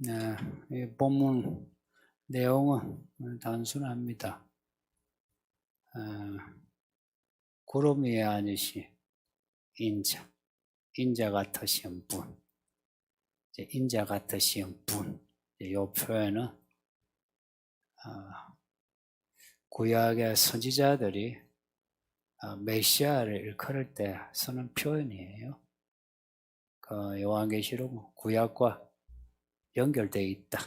네, 이 본문 내용은 단순합니다. 구름 위에 앉으신 인자 같으신 분, 인자 같으신 분, 이 표현은 구약의 선지자들이 메시아를 일컬을 때 쓰는 표현이에요. 그 요한계시록 구약과 연결되어 있다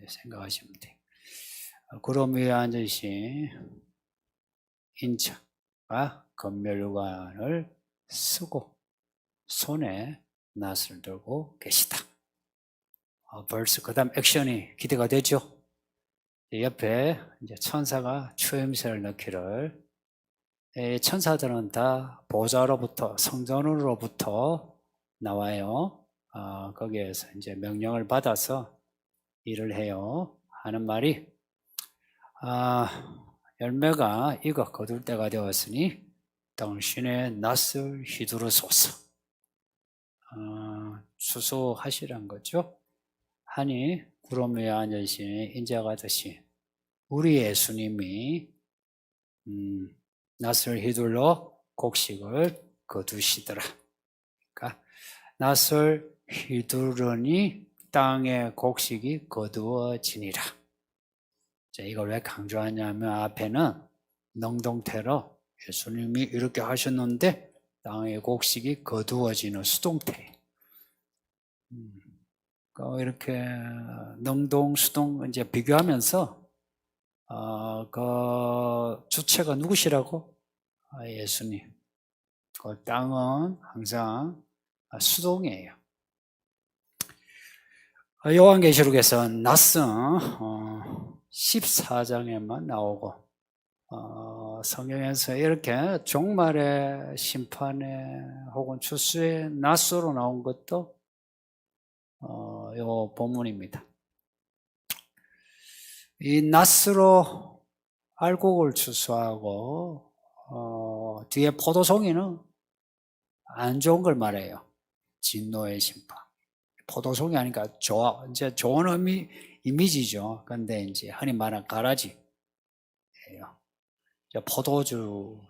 생각하시면 돼요. 구름 위에 앉으신 인자가 검멸관을 쓰고 손에 낫을 들고 계시다. 벌써 그 다음 액션이 기대가 되죠. 옆에 이제 천사가 추임새를 넣기를, 천사들은 다 보좌로부터 성전으로부터 나와요. 거기에서 이제 명령을 받아서 일을 해요. 하는 말이, 열매가 익어 거둘 때가 되었으니 당신의 낫을 휘두르소서. 수소하시란 거죠. 하니 구름 위에 앉으신 인자가 되신 우리 예수님이 낫을 휘둘러 곡식을 거두시더라. 그러니까 낫을 휘두르니 땅의 곡식이 거두어지니라. 자, 이걸 왜 강조하냐면 앞에는 능동태로 예수님이 이렇게 하셨는데 땅의 곡식이 거두어지는 수동태. 이렇게 능동, 수동 이제 비교하면서 그 주체가 누구시라고? 예수님. 그 땅은 항상 수동이에요. 요한계시록에서 낫은 14장에만 나오고 성경에서 이렇게 종말의 심판에 혹은 추수의 낫으로 나온 것도 요 본문입니다. 이 낫으로 알곡을 추수하고 뒤에 포도송이는 안 좋은 걸 말해요. 진노의 심판. 포도송이 아니까 이제 좋은 이미지죠. 근데 이제 흔히 말하는 가라지예요. 포도주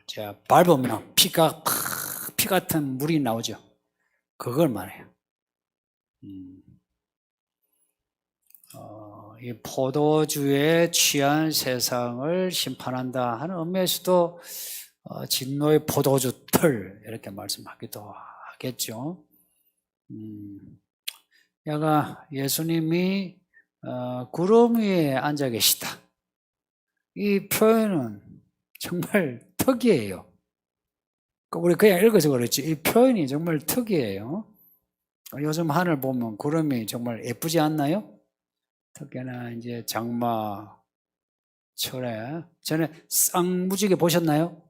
밟으면 피 같은 물이 나오죠. 그걸 말해요. 이 포도주에 취한 세상을 심판한다 하는 의미에서도 진노의 포도주 틀 이렇게 말씀하기도 하겠죠. 야가 예수님이 구름 위에 앉아 계시다. 이 표현은 정말 특이해요. 우리 그냥 읽어서 그렇지 이 표현이 정말 특이해요. 요즘 하늘 보면 구름이 정말 예쁘지 않나요? 특히나 이제 장마철에 전에 쌍무지개 보셨나요?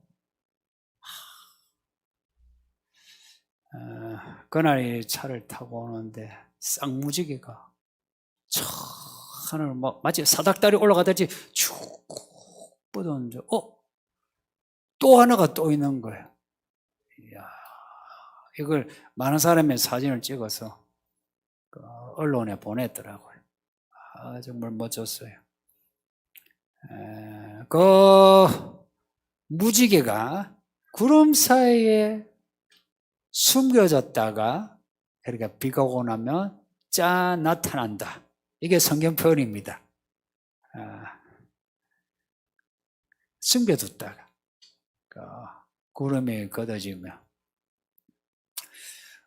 그날이 차를 타고 오는데 쌍무지개가 하늘 마치 사닥다리 올라가듯이 쭉 뻗었는데 또 하나가 또 있는 거예요. 이야, 이걸 많은 사람의 사진을 찍어서 언론에 보냈더라고요. 정말 멋졌어요. 그 무지개가 구름 사이에 숨겨졌다가 그러니까 비가 오고 나면 짠 나타난다. 이게 성경 표현입니다. 숨겨뒀다가 구름이 걷어지면.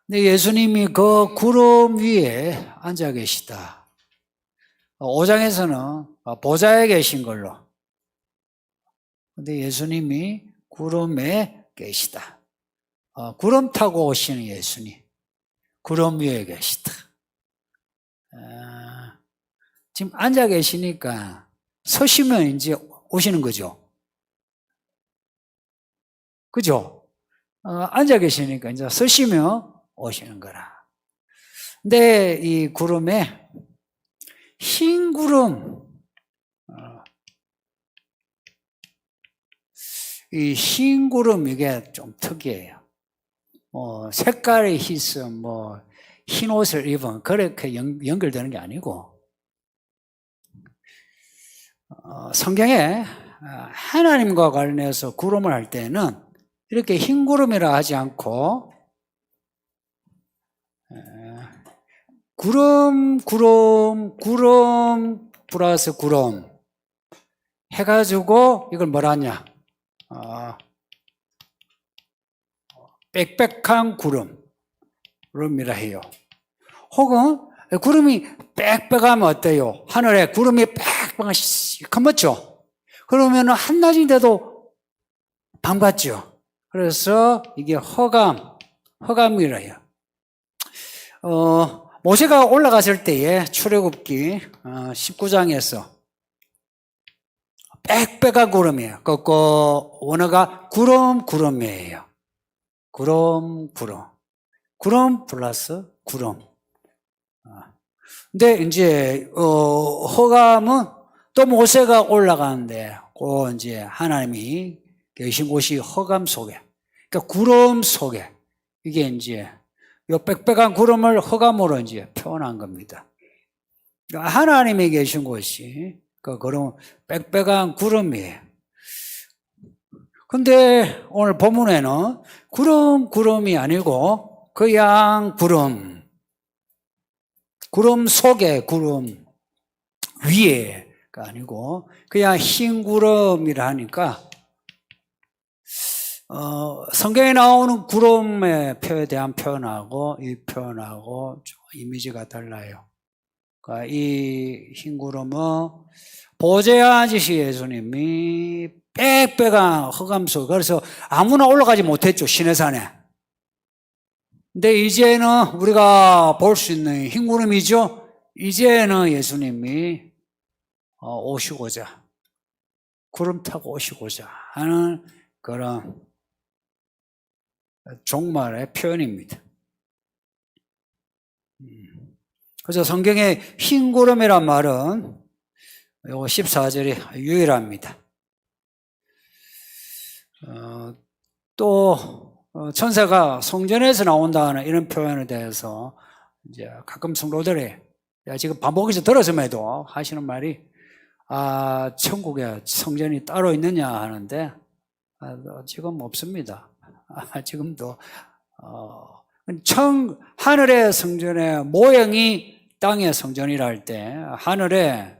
근데 예수님이 그 구름 위에 앉아 계시다. 5장에서는 보좌에 계신 걸로. 근데 예수님이 구름에 계시다. 구름 타고 오시는 예수님. 구름 위에 계시다. 지금 앉아 계시니까 서시면 이제 오시는 거죠. 그죠? 앉아 계시니까 이제 서시면 오시는 거라. 근데 이 구름에 흰 구름, 이 흰 구름 이게 좀 특이해요. 색깔이 희스, 흰 옷을 입은 그렇게 연결되는 게 아니고 성경에 하나님과 관련해서 구름을 할 때는 이렇게 흰 구름이라 하지 않고 구름 플러스 구름 해가지고 이걸 뭐라 하냐 빽빽한 구름이라 해요. 혹은 구름이 빽빽하면 어때요? 하늘에 구름이 빽빽한 시커멓죠? 그러면 한낮인데도 밤같죠? 그래서 이게 허감이라 해요. 모세가 올라갔을 때에 출애굽기 19장에서 빽빽한 구름이에요. 그 원어가 구름이에요. 구름 플러스 구름. 근데 이제 허감은 또 모세가 올라가는데 그 이제 하나님이 계신 곳이 허감 속에, 그러니까 구름 속에 이게 이제 요 빽빽한 구름을 허감으로 이제 표현한 겁니다. 그러니까 하나님이 계신 곳이 그 구름 빽빽한 구름이에요. 근데 오늘 본문에는 구름이 아니고 그냥 구름 속에 구름 위에가 아니고 그냥 흰 구름이라 하니까 성경에 나오는 구름의 표에 대한 표현하고 이 표현하고 좀 이미지가 달라요. 그러니까 이 흰 구름은 보좌에 앉으신 예수님이 빽빽한 흑암 속, 그래서 아무나 올라가지 못했죠, 시내산에. 근데 이제는 우리가 볼 수 있는 흰 구름이죠. 이제는 예수님이 오시고자, 구름 타고 오시고자 하는 그런 종말의 표현입니다. 그래서 성경에 흰 구름이란 말은 요거 14절이 유일합니다. 또 천사가 성전에서 나온다는 이런 표현에 대해서 이제 가끔 성도들이 지금 반복해서 들었음에도 하시는 말이 천국에 성전이 따로 있느냐 하는데 지금 없습니다. 지금도 하늘의 성전의 모형이 땅의 성전이라 할 때 하늘에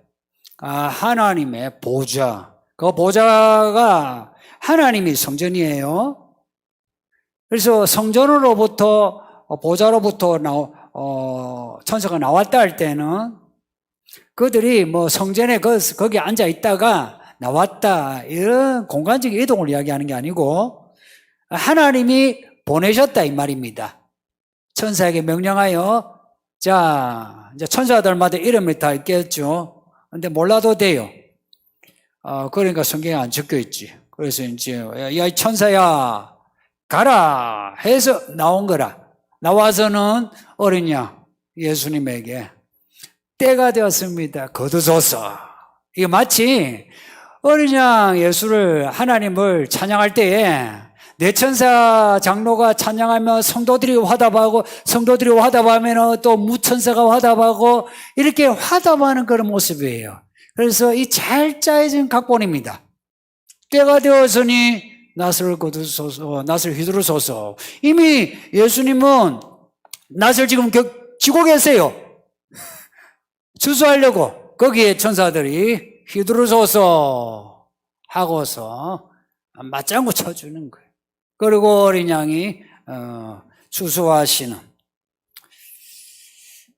하나님의 보좌, 그 보좌가 하나님이 성전이에요. 그래서 성전으로부터 보좌로부터 천사가 나왔다 할 때는 그들이 뭐 성전에 거기 앉아 있다가 나왔다 이런 공간적 이동을 이야기하는 게 아니고 하나님이 보내셨다 이 말입니다. 천사에게 명령하여 자 이제 천사들마다 이름이 다 있겠죠. 근데 몰라도 돼요. 그러니까 성경에 안 적혀 있지. 그래서 이제 야 이 천사야 가라 해서 나온 거라. 나와서는 어린 양 예수님에게 때가 되었습니다. 거두소서. 이게 마치 어린 양 예수를 하나님을 찬양할 때에 내 천사 장로가 찬양하면 성도들이 화답하고 성도들이 화답하면 또 무천사가 화답하고 이렇게 화답하는 그런 모습이에요. 그래서 이 잘 짜여진 각본입니다. 때가 되었으니 낫을 거두소서, 낫을 휘두르소서. 이미 예수님은 낫을 지금 쥐고 계세요. 추수하려고 거기에 천사들이 휘두르소서 하고서 맞장구 쳐주는 거예요. 그리고 어린 양이 추수하시는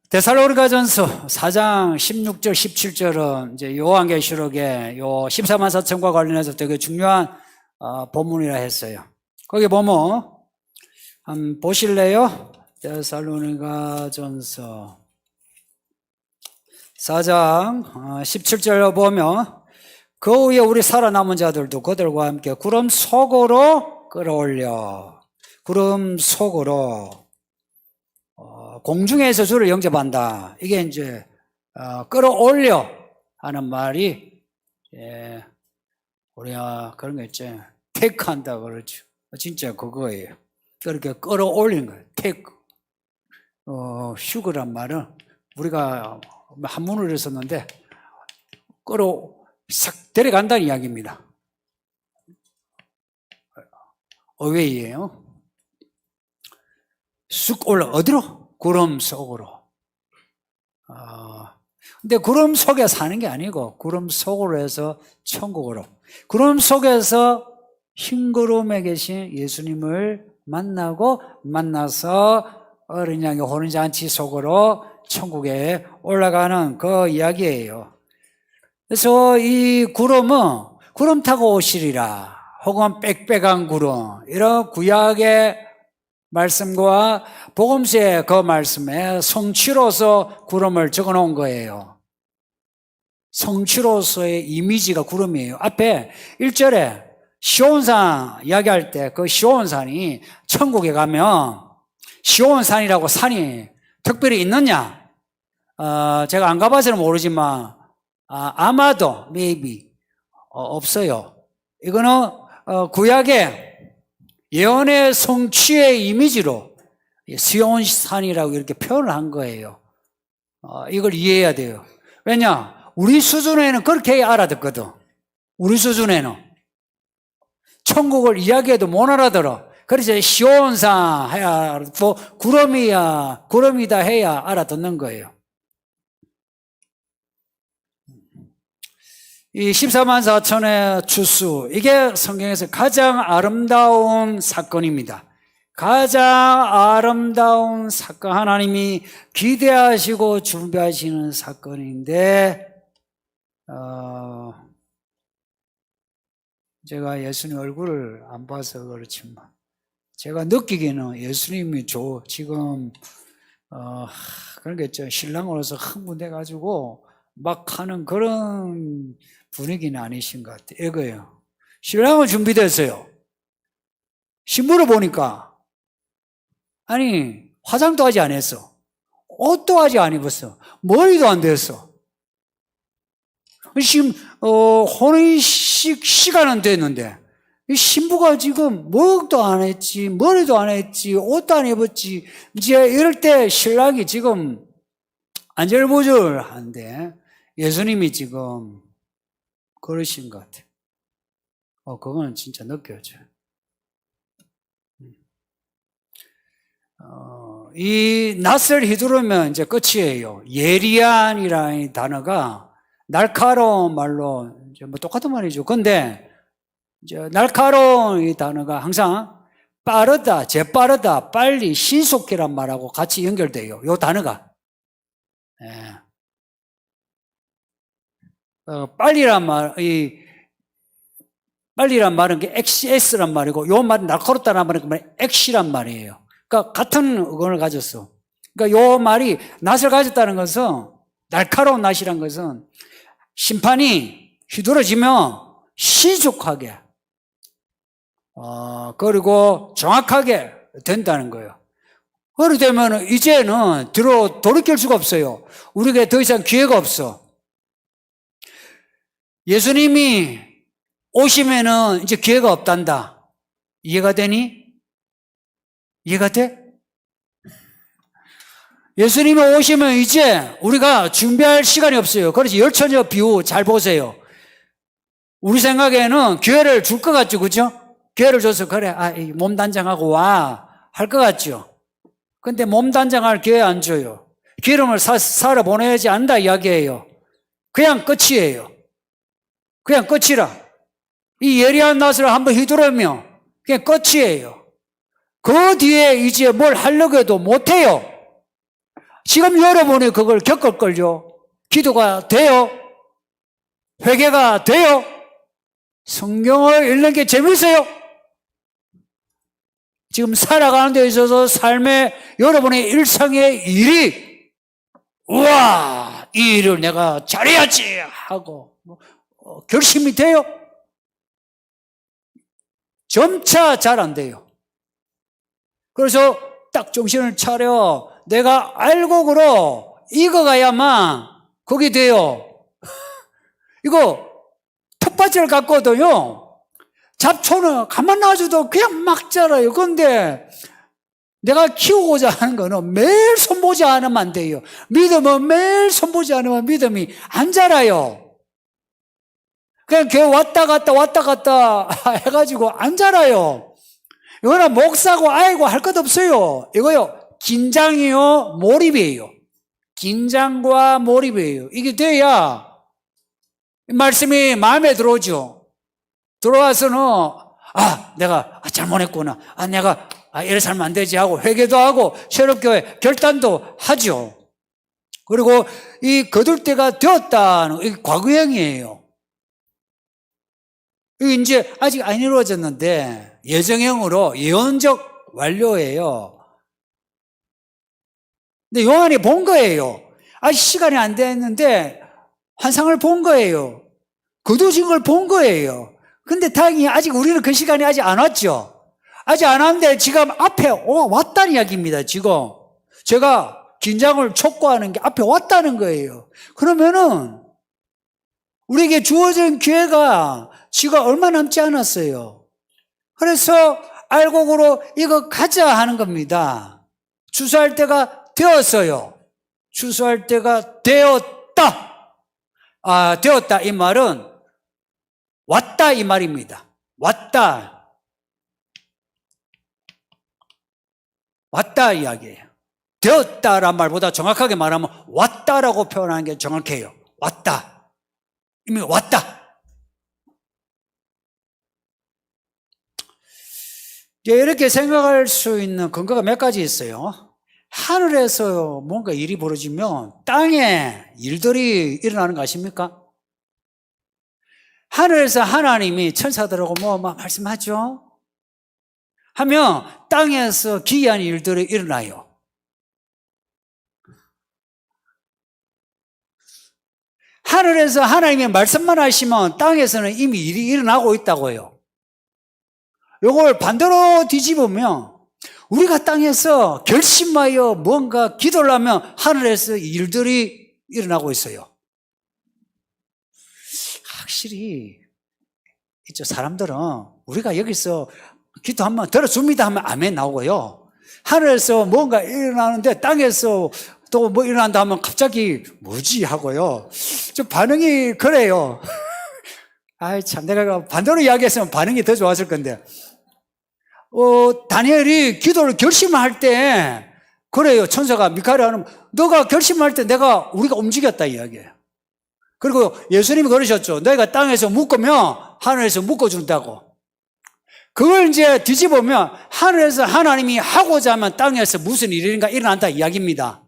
데살로니가전서 4장 16절 17절은 이제 요한계시록의 요 14만 4천과 관련해서 되게 중요한 본문이라 했어요. 거기 보면 한번 보실래요? 데살로니가전서 4장 17절 보면 그 후에 우리 살아남은 자들도 그들과 함께 구름 속으로 끌어올려 구름 속으로 공중에서 주를 영접한다. 이게 이제 끌어올려 하는 말이 우리가 그런 거 있죠. 테이크한다 그러죠. 진짜 그거예요. 그렇게 끌어올리는 거예요. 테이크. 슈거란 말은 우리가 한문으로 했었는데 끌어 싹 데려간다는 이야기입니다. 어웨이예요. 쑥 올라 어디로? 구름 속으로. 근데 구름 속에 사는 게 아니고 구름 속으로 해서 천국으로. 구름 속에서 흰 구름에 계신 예수님을 만나서 어린 양의 혼인잔치 속으로 천국에 올라가는 그 이야기예요. 그래서 이 구름은 구름 타고 오시리라 혹은 빽빽한 구름, 이런 구약의 말씀과 복음서의 그 말씀에 성취로서 구름을 적어 놓은 거예요. 성취로서의 이미지가 구름이에요. 앞에 1절에 시온산 이야기할 때 그 시온산이 천국에 가면 시온산이라고 산이 특별히 있느냐? 제가 안 가봐서는 모르지만 아마도 maybe 없어요. 이거는 구약의 예언의 성취의 이미지로 시온산이라고 이렇게 표현을 한 거예요. 이걸 이해해야 돼요. 왜냐? 우리 수준에는 그렇게 알아듣거든. 우리 수준에는 천국을 이야기해도 못 알아들어. 그래서 시온산 해야, 구름이다 해야 알아듣는 거예요. 이 14만 4천의 추수, 이게 성경에서 가장 아름다운 사건입니다. 가장 아름다운 사건, 하나님이 기대하시고 준비하시는 사건인데, 제가 예수님 얼굴을 안 봐서 그렇지만, 제가 느끼기에는 예수님이 지금, 그러겠죠. 신랑으로서 흥분돼가지고 막 하는 그런 분위기는 아니신 것 같아요. 이거예요. 신랑은 준비됐어요. 신부를 보니까, 아니, 화장도 아직 안 했어. 옷도 아직 안 입었어. 머리도 안 됐어. 지금, 혼인식 시간은 됐는데, 이 신부가 지금 목도 안 했지, 머리도 안 했지, 옷도 안 입었지, 이제 이럴 때 신랑이 지금 안절부절한데, 예수님이 지금 그러신 것 같아요. 그거는 진짜 느껴져요. 이 낯을 휘두르면 이제 끝이에요. 예리한이라는 단어가 날카로운 말로, 이제 뭐 똑같은 말이죠. 근데, 이제 날카로운 이 단어가 항상 빠르다, 재빠르다, 빨리, 신속히란 말하고 같이 연결돼요. 이 단어가. 예. 빨리란 말은 XS란 말이고, 요 말은 날카롭다는 말은 X란 말이에요. 그러니까 같은 의견을 가졌어. 그러니까 요 말이 낯을 가졌다는 것은, 날카로운 낯이란 것은 심판이 휘두러지면 신속하게, 그리고 정확하게 된다는 거예요. 그렇게 되면 이제는 돌이킬 수가 없어요. 우리에게 더 이상 기회가 없어. 예수님이 오시면은 이제 기회가 없단다. 이해가 되니? 이해가 돼? 예수님이 오시면 이제 우리가 준비할 시간이 없어요. 그래서 열처녀 비유 잘 보세요. 우리 생각에는 기회를 줄 것 같죠, 그죠? 기회를 줘서 그래, 몸단장하고 와 할 것 같죠. 근데 몸단장할 기회 안 줘요. 기름을 사러 보내지 않는다 이야기예요. 그냥 끝이에요. 그냥 끝이라. 이 예리한 낯을 한번 휘두르면 그냥 끝이에요. 그 뒤에 이제 뭘 하려고 해도 못해요. 지금 여러분이 그걸 겪을걸요. 기도가 돼요? 회개가 돼요? 성경을 읽는 게 재밌어요? 지금 살아가는 데 있어서 삶의 여러분의 일상의 일이, 우와, 이 일을 내가 잘해야지 하고 결심이 돼요? 점차 잘 안 돼요. 그래서 딱 정신을 차려 내가 알곡으로 익어가야만 그게 돼요. 이거 텃밭을 갖고도요, 잡초는 가만 놔줘도 그냥 막 자라요. 그런데 내가 키우고자 하는 거는 매일 손보지 않으면 안 돼요. 믿음은 매일 손보지 않으면 믿음이 안 자라요. 그냥 교회 왔다 갔다 해가지고 안 자라요. 이거는 목사고 아이고 할 것 없어요. 이거요, 긴장이요, 몰입이에요. 긴장과 몰입이에요. 이게 돼야 말씀이 마음에 들어오죠. 들어와서는 내가 잘못했구나. 내가 이래 살면 안 되지 하고 회개도 하고 새롭게 결단도 하죠. 그리고 이 거둘 때가 되었다는 이 과거형이에요. 이게 이제 아직 안 이루어졌는데 예정형으로 예언적 완료예요. 근데 요한이 본 거예요. 아직 시간이 안 됐는데 환상을 본 거예요. 거두진 걸 본 거예요. 근데 다행히 아직 우리는 그 시간이 아직 안 왔죠. 아직 안 왔는데 지금 앞에 왔다는 이야기입니다. 지금 제가 긴장을 촉구하는 게 앞에 왔다는 거예요. 그러면은 우리에게 주어진 기회가 지금 얼마 남지 않았어요. 그래서 알곡으로 이거 가자 하는 겁니다. 추수할 때가 되었어요. 추수할 때가 되었다. 되었다 이 말은 왔다 이 말입니다. 왔다 이야기예요. 되었다란 말보다 정확하게 말하면 왔다라고 표현하는 게 정확해요. 왔다. 이미 왔다. 이렇게 생각할 수 있는 근거가 몇 가지 있어요. 하늘에서 뭔가 일이 벌어지면 땅에 일들이 일어나는 거 아십니까? 하늘에서 하나님이 천사들하고 말씀하죠? 하면 땅에서 기이한 일들이 일어나요. 하늘에서 하나님의 말씀만 하시면 땅에서는 이미 일이 일어나고 있다고요. 이걸 반대로 뒤집으면 우리가 땅에서 결심하여 뭔가 기도를 하면 하늘에서 일들이 일어나고 있어요. 확실히 있죠. 사람들은 우리가 여기서 기도하면 들어줍니다 하면 아멘 나오고요. 하늘에서 뭔가 일어나는데 땅에서 또 뭐 일어난다 하면 갑자기 뭐지 하고요. 좀 반응이 그래요. 참 내가 반대로 이야기했으면 반응이 더 좋았을 건데. 다니엘이 기도를 결심할 때 그래요. 천사가 미카엘이 하는 너가 결심할 때 우리가 움직였다 이야기예요. 그리고 예수님이 그러셨죠. 너희가 땅에서 묶으면 하늘에서 묶어준다고. 그걸 이제 뒤집으면 하늘에서 하나님이 하고자 하면 땅에서 무슨 일인가 일어난다 이야기입니다.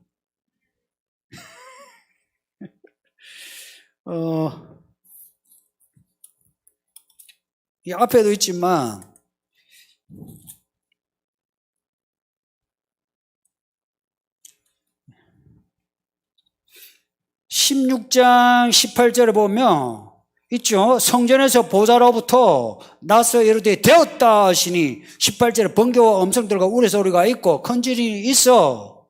이 앞에도 있지만 16장 18절에 보면 있죠. 성전에서 보좌로부터 나서 이르되 되었다 하시니 18절에 번개와 음성들과 우레소리가 있고 큰 지진이 있어.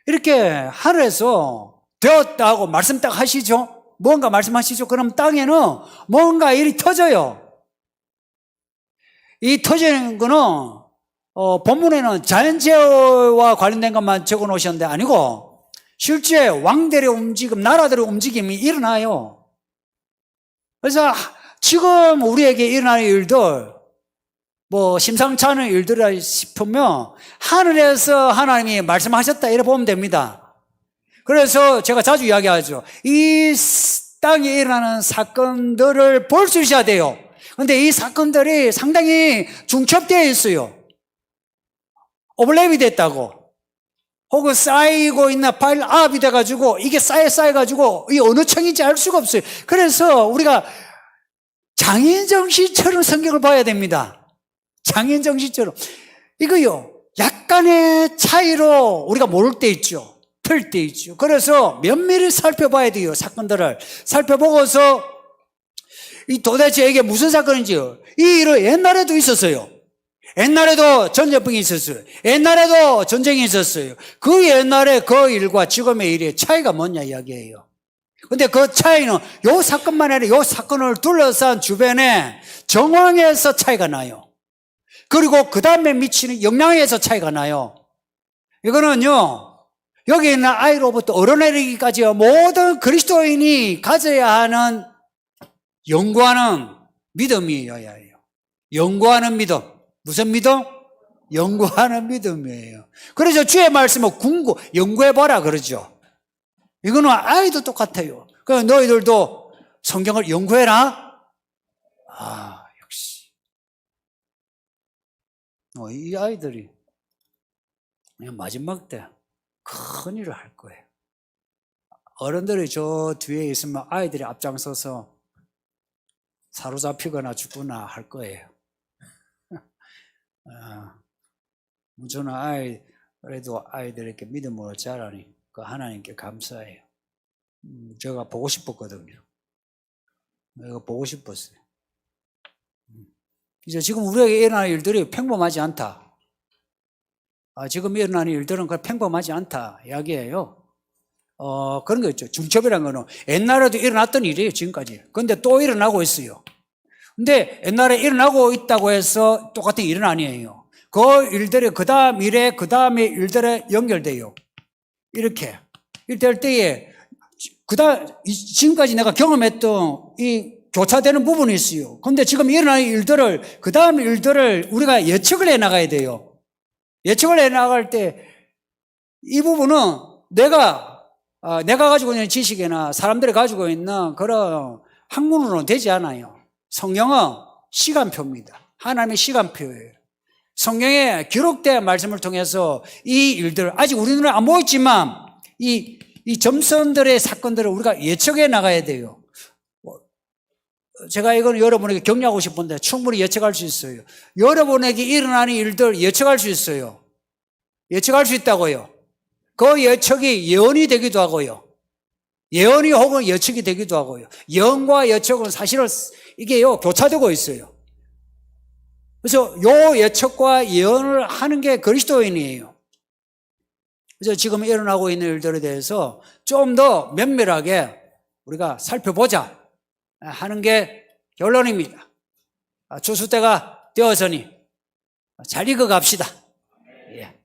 이렇게 하늘에서 되었다 하고 말씀 딱 하시죠. 뭔가 말씀하시죠. 그럼 땅에는 뭔가 일이 터져요. 이 터지는 거는 본문에는 자연재해와 관련된 것만 적어 놓으셨는데 아니고 실제 왕들의 움직임, 나라들의 움직임이 일어나요. 그래서 지금 우리에게 일어나는 일들, 심상치 않은 일들이라 싶으면 하늘에서 하나님이 말씀하셨다 이렇게 보면 됩니다. 그래서 제가 자주 이야기하죠. 이 땅에 일어나는 사건들을 볼 수 있어야 돼요. 근데 이 사건들이 상당히 중첩되어 있어요. 오버랩이 됐다고. 혹은 쌓이고 있나 파일업이 돼가지고 이게 쌓여가지고 이 어느 층인지 알 수가 없어요. 그래서 우리가 장인정신처럼 성경을 봐야 됩니다. 장인정신처럼. 이거요, 약간의 차이로 우리가 모를 때 있죠. 틀 때 있죠. 그래서 면밀히 살펴봐야 돼요. 사건들을 살펴보고서 이 도대체 이게 무슨 사건인지. 이 일은 옛날에도 있었어요. 옛날에도 전염병이 있었어요. 옛날에도 전쟁이 있었어요. 그 옛날에 그 일과 지금의 일의 차이가 뭐냐 이야기예요. 근데 그 차이는 요 사건만 아니라 요 사건을 둘러싼 주변의 정황에서 차이가 나요. 그리고 그 다음에 미치는 영향에서 차이가 나요. 이거는요, 여기 있는 아이로부터 어른에게까지 모든 그리스도인이 가져야 하는 연구하는 믿음이어야 해요. 연구하는 믿음. 무슨 믿음? 연구하는 믿음이에요. 그래서 주의 말씀을 연구해봐라 그러죠. 이거는 아이도 똑같아요. 그래서 너희들도 성경을 연구해라. 역시. 이 아이들이 그냥 마지막 때 큰일을 할 거예요. 어른들이 저 뒤에 있으면 아이들이 앞장서서 사로잡히거나 죽거나 할 거예요. 저는 그래도 아이들에게 믿음으로 자라니 그 하나님께 감사해요. 제가 보고 싶었거든요. 내가 보고 싶었어요. 이제 지금 우리에게 일어나는 일들이 평범하지 않다. 지금 일어나는 일들은 평범하지 않다 이야기예요. 그런 거 있죠. 중첩이라는 거는 옛날에도 일어났던 일이에요, 지금까지. 근데 또 일어나고 있어요. 근데 옛날에 일어나고 있다고 해서 똑같은 일은 아니에요. 그 일들이 그 다음 일에, 그 다음에 일들에 연결돼요. 이렇게. 이럴 때에, 지금까지 내가 경험했던 이 교차되는 부분이 있어요. 근데 지금 일어나는 일들을, 그 다음 일들을 우리가 예측을 해 나가야 돼요. 예측을 해 나갈 때, 이 부분은 내가 가지고 있는 지식이나 사람들이 가지고 있는 그런 학문으로는 되지 않아요. 성경은 시간표입니다. 하나님의 시간표예요. 성경에 기록된 말씀을 통해서 이 일들, 아직 우리 눈에 안 보이지만 이 점선들의 사건들을 우리가 예측해 나가야 돼요. 제가 이건 여러분에게 격려하고 싶은데 충분히 예측할 수 있어요. 여러분에게 일어나는 일들 예측할 수 있어요. 예측할 수 있다고요. 그 예측이 예언이 되기도 하고요. 예언이 혹은 예측이 되기도 하고요. 예언과 예측은 사실은 이게요, 교차되고 있어요. 그래서 요 예측과 예언을 하는 게 그리스도인이에요. 그래서 지금 일어나고 있는 일들에 대해서 좀 더 면밀하게 우리가 살펴보자 하는 게 결론입니다. 추수 때가 되어서니 잘 익어갑시다. 예.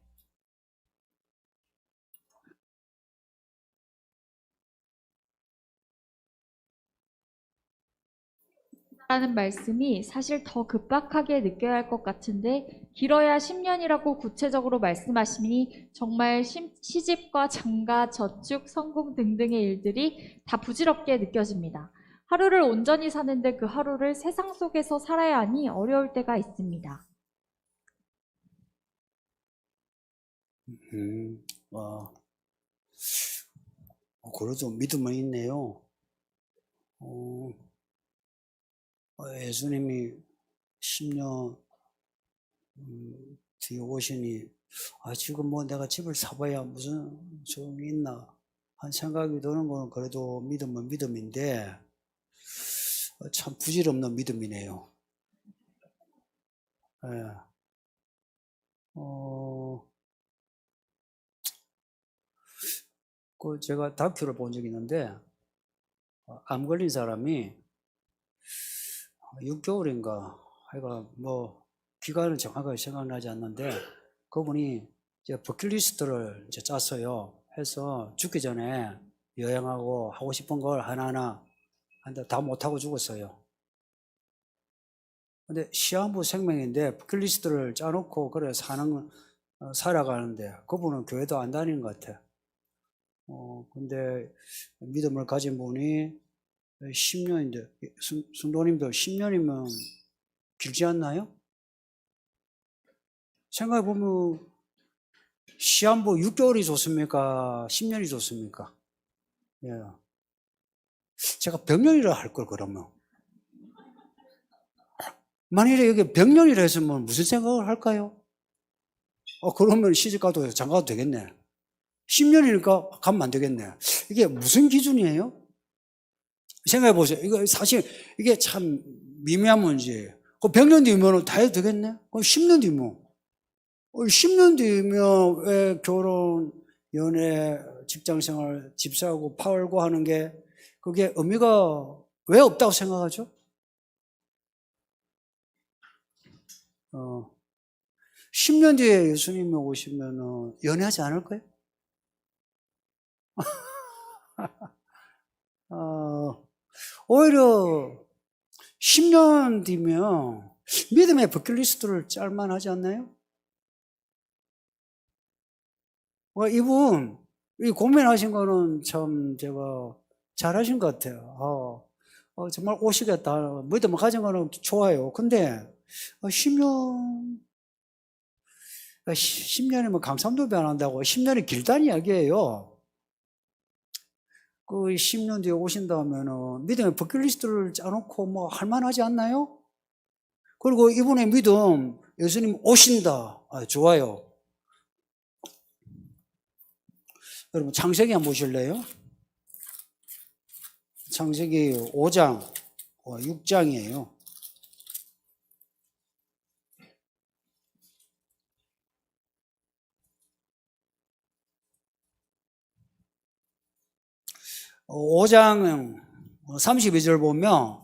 라는 말씀이 사실 더 급박하게 느껴야 할 것 같은데 길어야 10년이라고 구체적으로 말씀하시니 정말 시집과 장가, 저축, 성공 등등의 일들이 다 부질없게 느껴집니다. 하루를 온전히 사는데 그 하루를 세상 속에서 살아야 하니 어려울 때가 있습니다. 그래도 믿음은 있네요. 예수님이 10년 뒤에 오시니 지금 뭐 내가 집을 사봐야 무슨 소용이 있나 한 생각이 드는 건 그래도 믿음은 믿음인데 참 부질없는 믿음이네요. 예. 제가 다큐를 본 적이 있는데 암 걸린 사람이 6개월인가 하여간 뭐 기간은 정확하게 생각나지 않는데 그분이 이제 버킷리스트를 이제 짰어요. 해서 죽기 전에 여행하고 하고 싶은 걸 하나하나 한데 다 못하고 죽었어요. 근데 시한부 생명인데 버킷리스트를 짜놓고 그래 살아가는데 그분은 교회도 안 다니는 것 같아. 근데 믿음을 가진 분이 10년인데, 순도님도 10년이면 길지 않나요? 생각해보면, 시한부 6개월이 좋습니까? 10년이 좋습니까? 예. 제가 병년이라 할 걸, 그러면. 만일에 여기 병년이라 했으면 무슨 생각을 할까요? 그러면 시집가도 장가도 되겠네. 10년이니까 가면 안 되겠네. 이게 무슨 기준이에요? 생각해 보세요. 이거 사실 이게 참 미묘한 문제예요. 그 100년 뒤면 다 해도 되겠네? 그럼 10년 뒤면 10년 뒤면 왜 결혼, 연애, 직장생활, 집 사고 팔고 하는 게 그게 의미가 왜 없다고 생각하죠? 10년 뒤에 예수님이 오시면 연애하지 않을 거예요? 오히려 10년 뒤면 믿음의 버킷리스트를 짤만 하지 않나요? 이분, 이 고민하신 거는 참 제가 잘하신 것 같아요. 정말 오시겠다. 믿음을 가진 거는 좋아요. 근데 10년, 10년이면 강산도 변한다고 10년이 길다는 이야기예요. 그 10년 뒤에 오신다면은 믿음의 버킷리스트를 짜놓고 뭐 할만하지 않나요? 그리고 이분의 믿음, 예수님 오신다. 좋아요. 여러분 창세기 한번 보실래요? 창세기 5장, 6장이에요. 오 장 32절 보면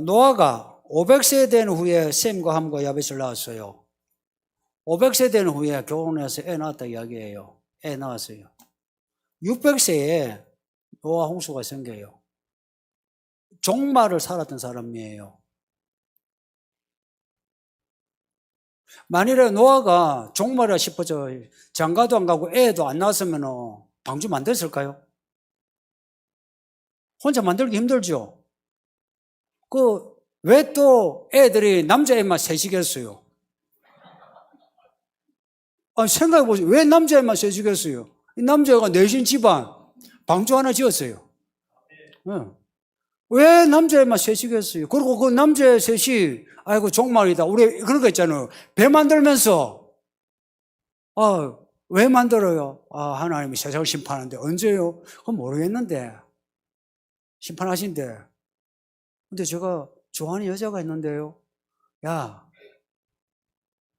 노아가 500세 된 후에 셈과 함과 야벳을 낳았어요. 500세 된 후에 결혼해서 애 낳았다 이야기예요. 애 낳았어요. 600세에 노아 홍수가 생겨요. 종말을 살았던 사람이에요. 만일에 노아가 종말이라 싶어져 장가도 안 가고 애도 안 낳았으면 방주 만들었을까요? 혼자 만들기 힘들죠? 왜 또 애들이 남자애만 셋이겠어요? 생각해보세요. 왜 남자애만 셋이겠어요? 이 남자애가 내신 집안, 방주 하나 지었어요. 왜 남자애만 셋이겠어요? 그리고 그 남자애 셋이, 아이고, 종말이다. 우리 그런 거 있잖아요. 배 만들면서, 왜 만들어요? 하나님이 세상을 심판하는데, 언제요? 그건 모르겠는데. 심판하신대. 근데 제가 좋아하는 여자가 있는데요. 야,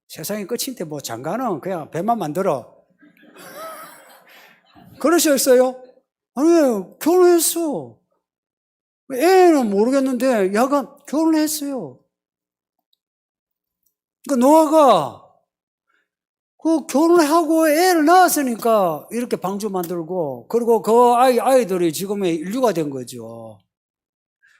세상이 끝인데 뭐 장가는 그냥 배만 만들어. 그러셨어요? 아니, 결혼했어. 애는 모르겠는데 야가 결혼했어요. 그러니까 노아가 그 결혼하고 애를 낳았으니까 이렇게 방주 만들고 그리고 그 아이들이 지금의 인류가 된 거죠.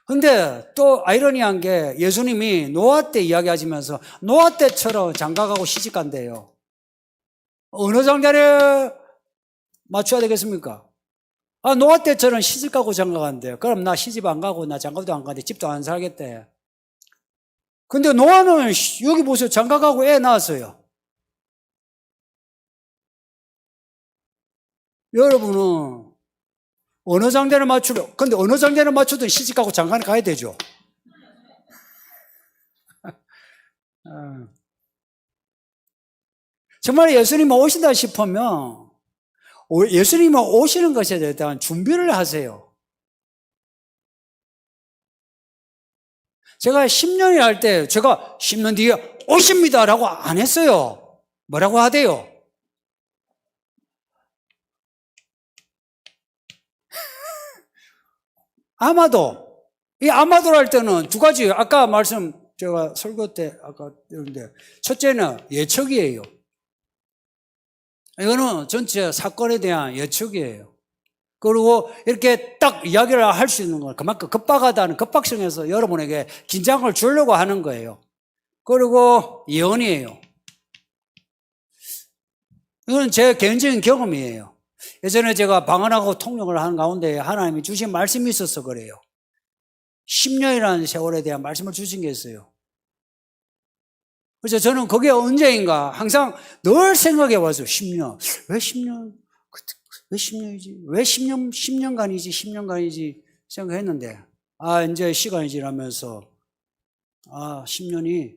근데 또 아이러니한 게 예수님이 노아 때 이야기하시면서 노아 때처럼 장가가고 시집간대요. 어느 장단에 맞춰야 되겠습니까? 노아 때처럼 시집가고 장가간대요. 그럼 나 시집 안 가고 나 장가도 안 가는데 집도 안 살겠대. 근데 노아는 여기 보세요. 장가가고 애 낳았어요. 여러분은 어느 장단에 맞추려? 근데 어느 장단에 맞추든 시집가고 장가는 가야 되죠. 정말 예수님이 오신다 싶으면 예수님이 오시는 것에 대한 준비를 하세요. 제가 10년이 할 때 제가 10년 뒤에 오십니다라고 안 했어요. 뭐라고 하대요? 아마도 이 아마도를 할 때는 두 가지 아까 제가 설교 때 아까 했는데 첫째는 예측이에요. 이거는 전체 사건에 대한 예측이에요. 그리고 이렇게 딱 이야기를 할 수 있는 건 그만큼 급박하다는 급박성에서 여러분에게 긴장을 주려고 하는 거예요. 그리고 예언이에요. 이건 제 개인적인 경험이에요. 예전에 제가 방언하고 통역을 하는 가운데 하나님이 주신 말씀이 있어서 그래요. 10년이라는 세월에 대한 말씀을 주신 게 있어요. 그래서 저는 그게 언제인가 항상 늘 생각해 왔어요. 10년. 왜 10년? 왜 10년이지? 왜 10년간이지? 10년간이지? 생각했는데, 이제 시간이 지나면서, 10년이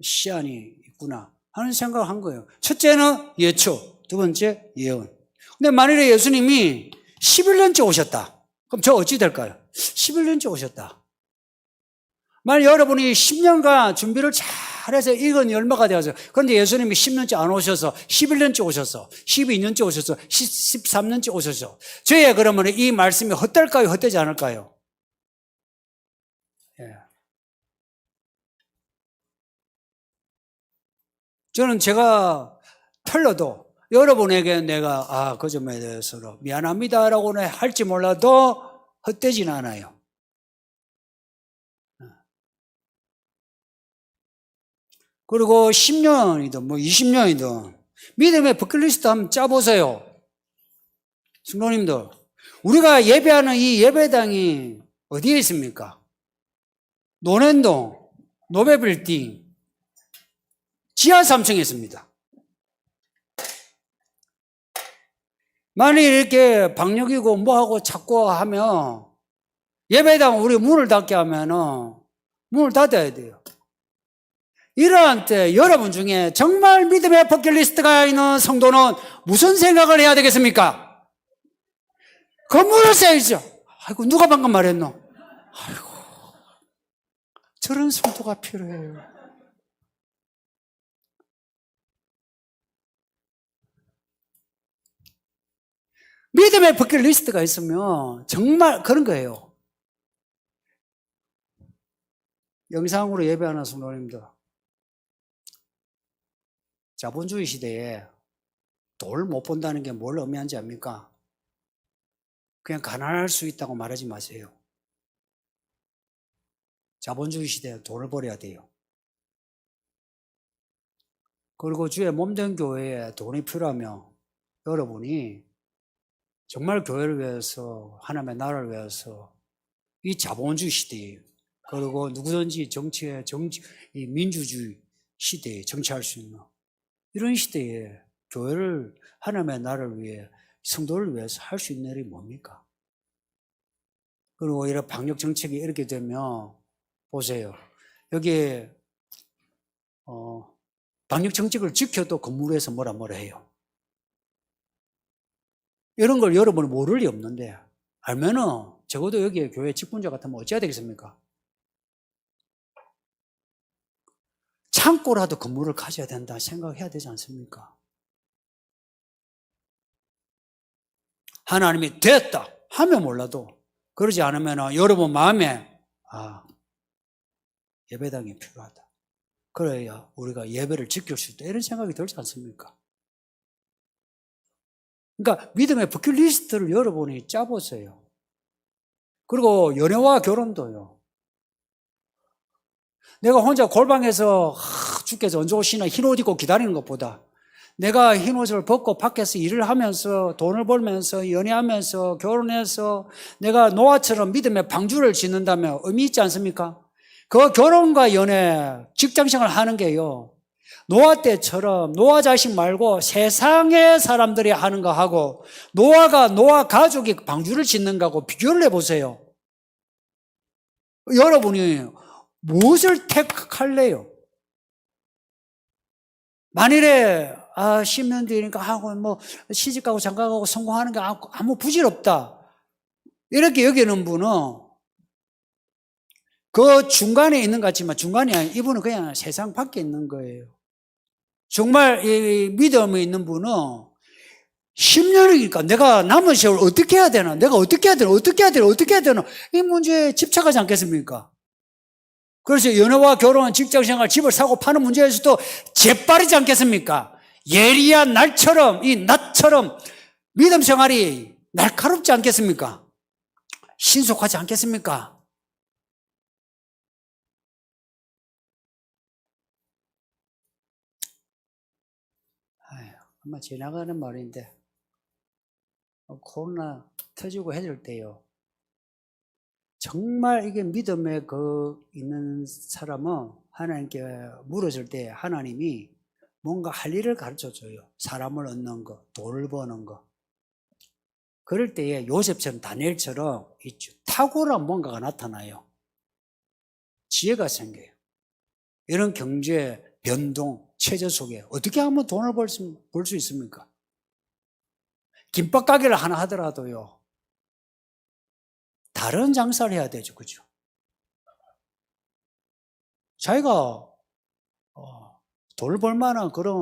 시한이 있구나 하는 생각을 한 거예요. 첫째는 예초, 두 번째 예언. 근데 만일에 예수님이 11년째 오셨다. 그럼 저 어찌 될까요? 11년째 오셨다. 만약 여러분이 10년간 준비를 잘해서 이건 열매가 되어서 그런데 예수님이 10년째 안 오셔서 11년째 오셔서 12년째 오셔서 13년째 오셔서 저희의 그러면 이 말씀이 헛될까요? 헛되지 않을까요? 예. 저는 제가 틀려도 여러분에게 내가 그 점에 대해서 미안합니다라고 할지 몰라도 헛되진 않아요. 그리고 10년이든 20년이든 믿음의 버킷리스트 한번 짜보세요. 성도님들, 우리가 예배하는 이 예배당이 어디에 있습니까? 논현동, 노베빌딩, 지하 3층에 있습니다. 만일 이렇게 방역이고 뭐하고 자꾸 하면 예배당 우리 문을 닫게 하면은 문을 닫아야 돼요. 이러한 때 여러분 중에 정말 믿음의 버킷리스트가 있는 성도는 무슨 생각을 해야 되겠습니까? 건물을 세야죠. 아이고, 누가 방금 말했노? 아이고, 저런 성도가 필요해요. 믿음의 버킷리스트가 있으면 정말 그런 거예요. 영상으로 예배하는 성도님들, 자본주의 시대에 돈을 못 번다는 게 뭘 의미하는지 압니까? 그냥 가난할 수 있다고 말하지 마세요. 자본주의 시대에 돈을 벌어야 돼요. 그리고 주의 몸된 교회에 돈이 필요하면 여러분이 정말 교회를 위해서, 하나님의 나라를 위해서 이 자본주의 시대에, 그리고 누구든지 이 민주주의 시대에 정치할 수 있는 이런 시대에 교회를, 하나님의 나라를 위해, 성도를 위해서 할 수 있는 일이 뭡니까? 그리고 이런 방역 정책이 이렇게 되면 보세요. 여기 방역 정책을 지켜도 건물에서 뭐라 해요. 이런 걸 여러분이 모를 리 없는데 알면은 적어도 여기에 교회 직분자 같으면 어찌해야 되겠습니까? 창고라도 건물을 가져야 된다 생각해야 되지 않습니까? 하나님이 됐다 하면 몰라도 그러지 않으면 여러분 마음에 예배당이 필요하다. 그래야 우리가 예배를 지킬 수 있다. 이런 생각이 들지 않습니까? 그러니까 믿음의 버킷리스트를 여러분이 짜보세요. 그리고 연애와 결혼도요. 내가 혼자 골방에서 주께서 언제 오시나 흰 옷 입고 기다리는 것보다 내가 흰 옷을 벗고 밖에서 일을 하면서 돈을 벌면서 연애하면서 결혼해서 내가 노아처럼 믿음의 방주를 짓는다면 의미 있지 않습니까? 그 결혼과 연애, 직장생활 하는 게요. 노아 때처럼 노아 자식 말고 세상의 사람들이 하는 거 하고 노아 가족이 방주를 짓는 거하고 비교를 해보세요. 여러분이 무엇을 택할래요? 만일에 10년 뒤니까 하고 시집가고 장가가고 성공하는 게 아무 부질없다 이렇게 여기는 분은 그 중간에 있는 것 같지만 중간이 아니에요. 이분은 그냥 세상 밖에 있는 거예요. 정말 이 믿음이 있는 분은 10년이니까 내가 남은 세월 어떻게 해야 되나? 내가 어떻게 해야 되나? 이 문제에 집착하지 않겠습니까? 그래서 연애와 결혼, 직장생활, 집을 사고 파는 문제에서도 재빠르지 않겠습니까? 예리한 낮처럼 믿음 생활이 날카롭지 않겠습니까? 신속하지 않겠습니까? 아마 지나가는 말인데 코로나 터지고 해질 때요. 정말 이게 믿음에 있는 사람은 하나님께 물어줄 때 하나님이 뭔가 할 일을 가르쳐줘요. 사람을 얻는 거, 돈을 버는 거. 그럴 때에 요셉처럼 다니엘처럼 탁월한 뭔가가 나타나요. 지혜가 생겨요. 이런 경제 변동, 체제 속에 어떻게 하면 돈을 벌 수 있습니까? 김밥 가게를 하나 하더라도요. 다른 장사를 해야 되죠. 그죠? 자기가 돈을 벌 만한 그런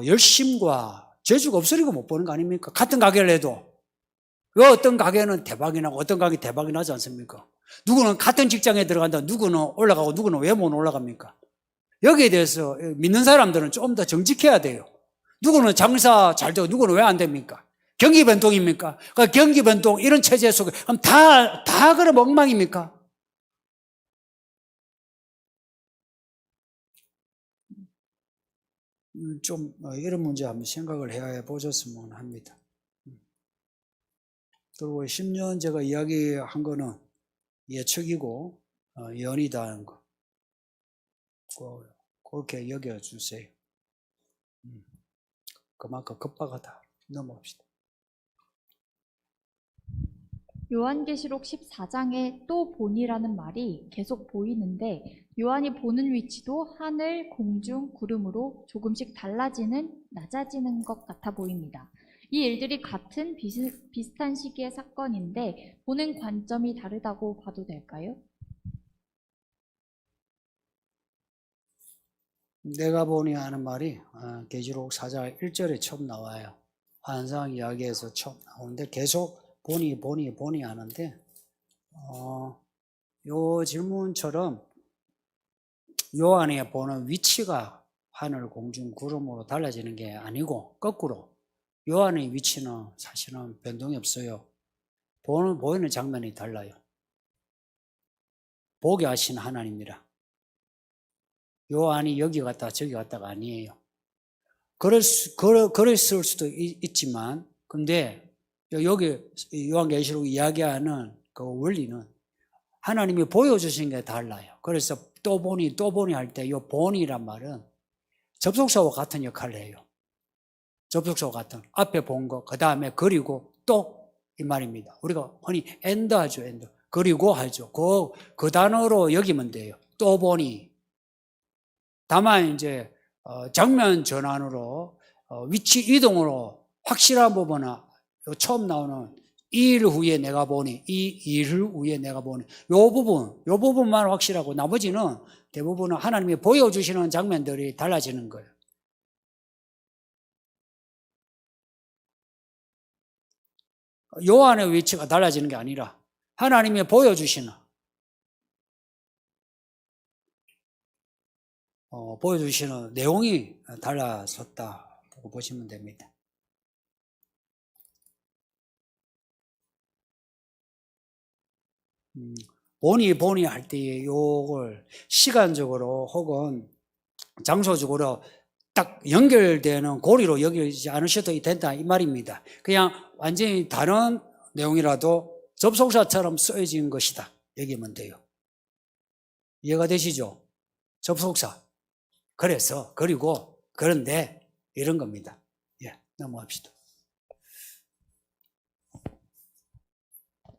열심과 재주가 없으니까 못 버는 거 아닙니까? 같은 가게를 해도 어떤 가게는 대박이 나고 어떤 가게 대박이 나지 않습니까? 누구는 같은 직장에 들어간다. 누구는 올라가고 누구는 왜 못 올라갑니까? 여기에 대해서 믿는 사람들은 좀 더 정직해야 돼요. 누구는 장사 잘 되고 누구는 왜 안 됩니까? 경기 변동입니까? 그러니까 경기 변동 이런 체제 속에 그럼 다 그럼 엉망입니까? 좀 이런 문제 한번 생각을 해 보셨으면 합니다. 그리고 10년 제가 이야기한 거는 예측이고 연이다는 거 그렇게 여겨주세요. 그만큼 급박하다. 넘어갑시다. 요한계시록 14장에 또 보니라는 말이 계속 보이는데 요한이 보는 위치도 하늘, 공중, 구름으로 조금씩 달라지는, 낮아지는 것 같아 보입니다. 이 일들이 같은 비슷한 시기의 사건인데 보는 관점이 다르다고 봐도 될까요? 내가 보니 하는 말이 계시록 4장 1절에 처음 나와요. 환상 이야기에서 처음 나오는데 계속 보니 하는데 요 질문처럼 요한이 보는 위치가 하늘, 공중, 구름으로 달라지는 게 아니고 거꾸로 요한의 위치는 사실은 변동이 없어요. 보이는 장면이 달라요. 보게 하신 하나님이라. 요한이 여기 갔다 저기 갔다가 아니에요. 그랬을 수도 있지만 근데 여기 요한계시록 이야기하는 그 원리는 하나님이 보여주신 게 달라요. 그래서 또 보니 할 때 이 보니란 말은 접속사와 같은 역할을 해요. 접속사와 같은 앞에 본 거, 그 다음에 그리고 또 이 말입니다. 우리가 흔히 and 하죠. and. 그리고 하죠. 그 단어로 여기면 돼요. 또 보니. 다만 이제 장면 전환으로 위치 이동으로 확실한 부분은 처음 나오는 이 일 후에 내가 보니, 이 일 후에 내가 보니 요 부분만 확실하고 나머지는 대부분은 하나님이 보여주시는 장면들이 달라지는 거예요. 요한의 위치가 달라지는 게 아니라 하나님이 보여주시는 내용이 달라졌다고 보시면 됩니다. 보니 할 때 요걸 시간적으로 혹은 장소적으로 딱 연결되는 고리로 여기지 않으셔도 된다 이 말입니다. 그냥 완전히 다른 내용이라도 접속사처럼 쓰여진 것이다 여기면 돼요. 이해가 되시죠? 접속사. 그래서 그리고 그런데 이런 겁니다. 예, 넘어갑시다.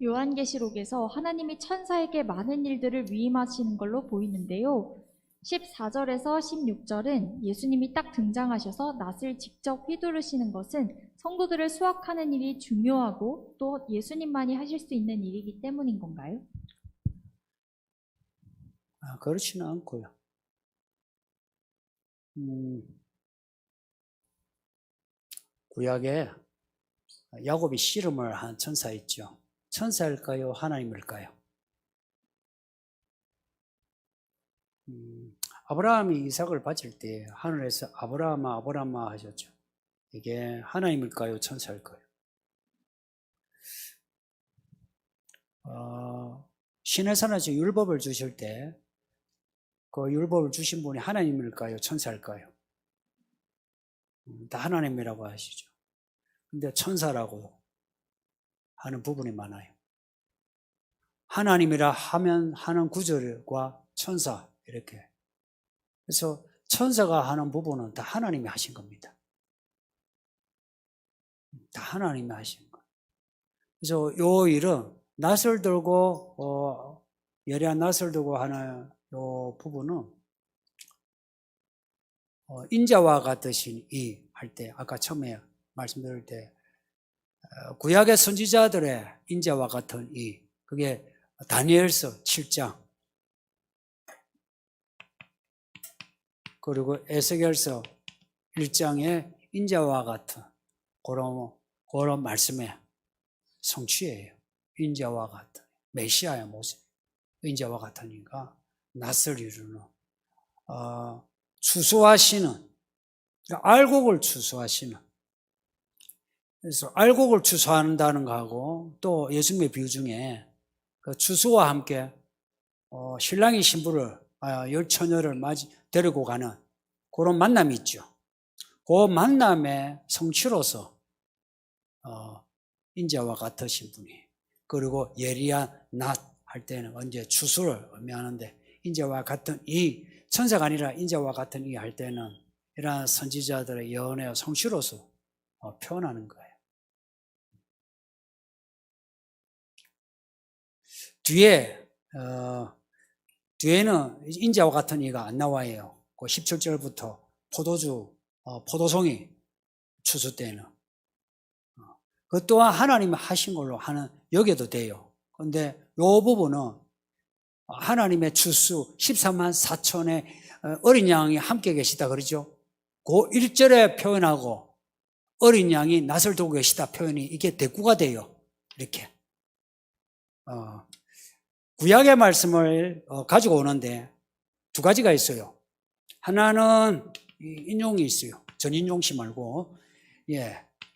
요한계시록에서 하나님이 천사에게 많은 일들을 위임하시는 걸로 보이는데요. 14절에서 16절은 예수님이 딱 등장하셔서 낫을 직접 휘두르시는 것은 성도들을 수확하는 일이 중요하고 또 예수님만이 하실 수 있는 일이기 때문인 건가요? 그렇지는 않고요. 구약에 야곱이 씨름을 한 천사 있죠. 천사일까요? 하나님일까요? 아브라함이 이삭을 바칠 때 하늘에서 아브라함아 하셨죠. 이게 하나님일까요? 천사일까요? 시내산에서 율법을 주실 때 그 율법을 주신 분이 하나님일까요? 천사일까요? 다 하나님이라고 하시죠. 근데 천사라고 하는 부분이 많아요. 하나님이라 하면 하는 구절과 천사 이렇게. 그래서 천사가 하는 부분은 다 하나님이 하신 겁니다. 다 하나님이 하신 거예요. 그래서 요 일은 낫을 들고 예리한 낫을 들고 하는 요 부분은 인자와 같으신 이 할 때 아까 처음에 말씀드릴 때 구약의 선지자들의 인자와 같은 이 그게 다니엘서 7장 그리고 에스겔서 1장의 인자와 같은 그런 말씀의 성취예요. 인자와 같은 메시아의 모습 인자와 같으니까 낯을 이루는 추수하시는, 그러니까 알곡을 추수하시는. 그래서 알곡을 추수한다는 거하고 또 예수님의 비유 중에 그 추수와 함께 신랑이 신부를 열처녀를 데리고 가는 그런 만남이 있죠. 그 만남의 성취로서 인자와 같으신 분이, 그리고 예리한 낫 할 때는 언제 추수를 의미하는데, 인자와 같은 이, 천사가 아니라 인자와 같은 이 할 때는 이러한 선지자들의 예언의 성취로서 표현하는 거예요. 뒤에는 인자와 같은 이가 안 나와요. 그 17절부터 포도송이 추수 때는. 그 또한 하나님이 하신 걸로 여겨도 돼요. 그런데 이 부분은 하나님의 추수 14만 4천의 어린 양이 함께 계시다 그러죠. 그 1절에 표현하고 어린 양이 낫을 두고 계시다 표현이 이게 대꾸가 돼요. 이렇게. 구약의 말씀을 가지고 오는데 두 가지가 있어요. 하나는 인용이 있어요. 전인용씨 말고,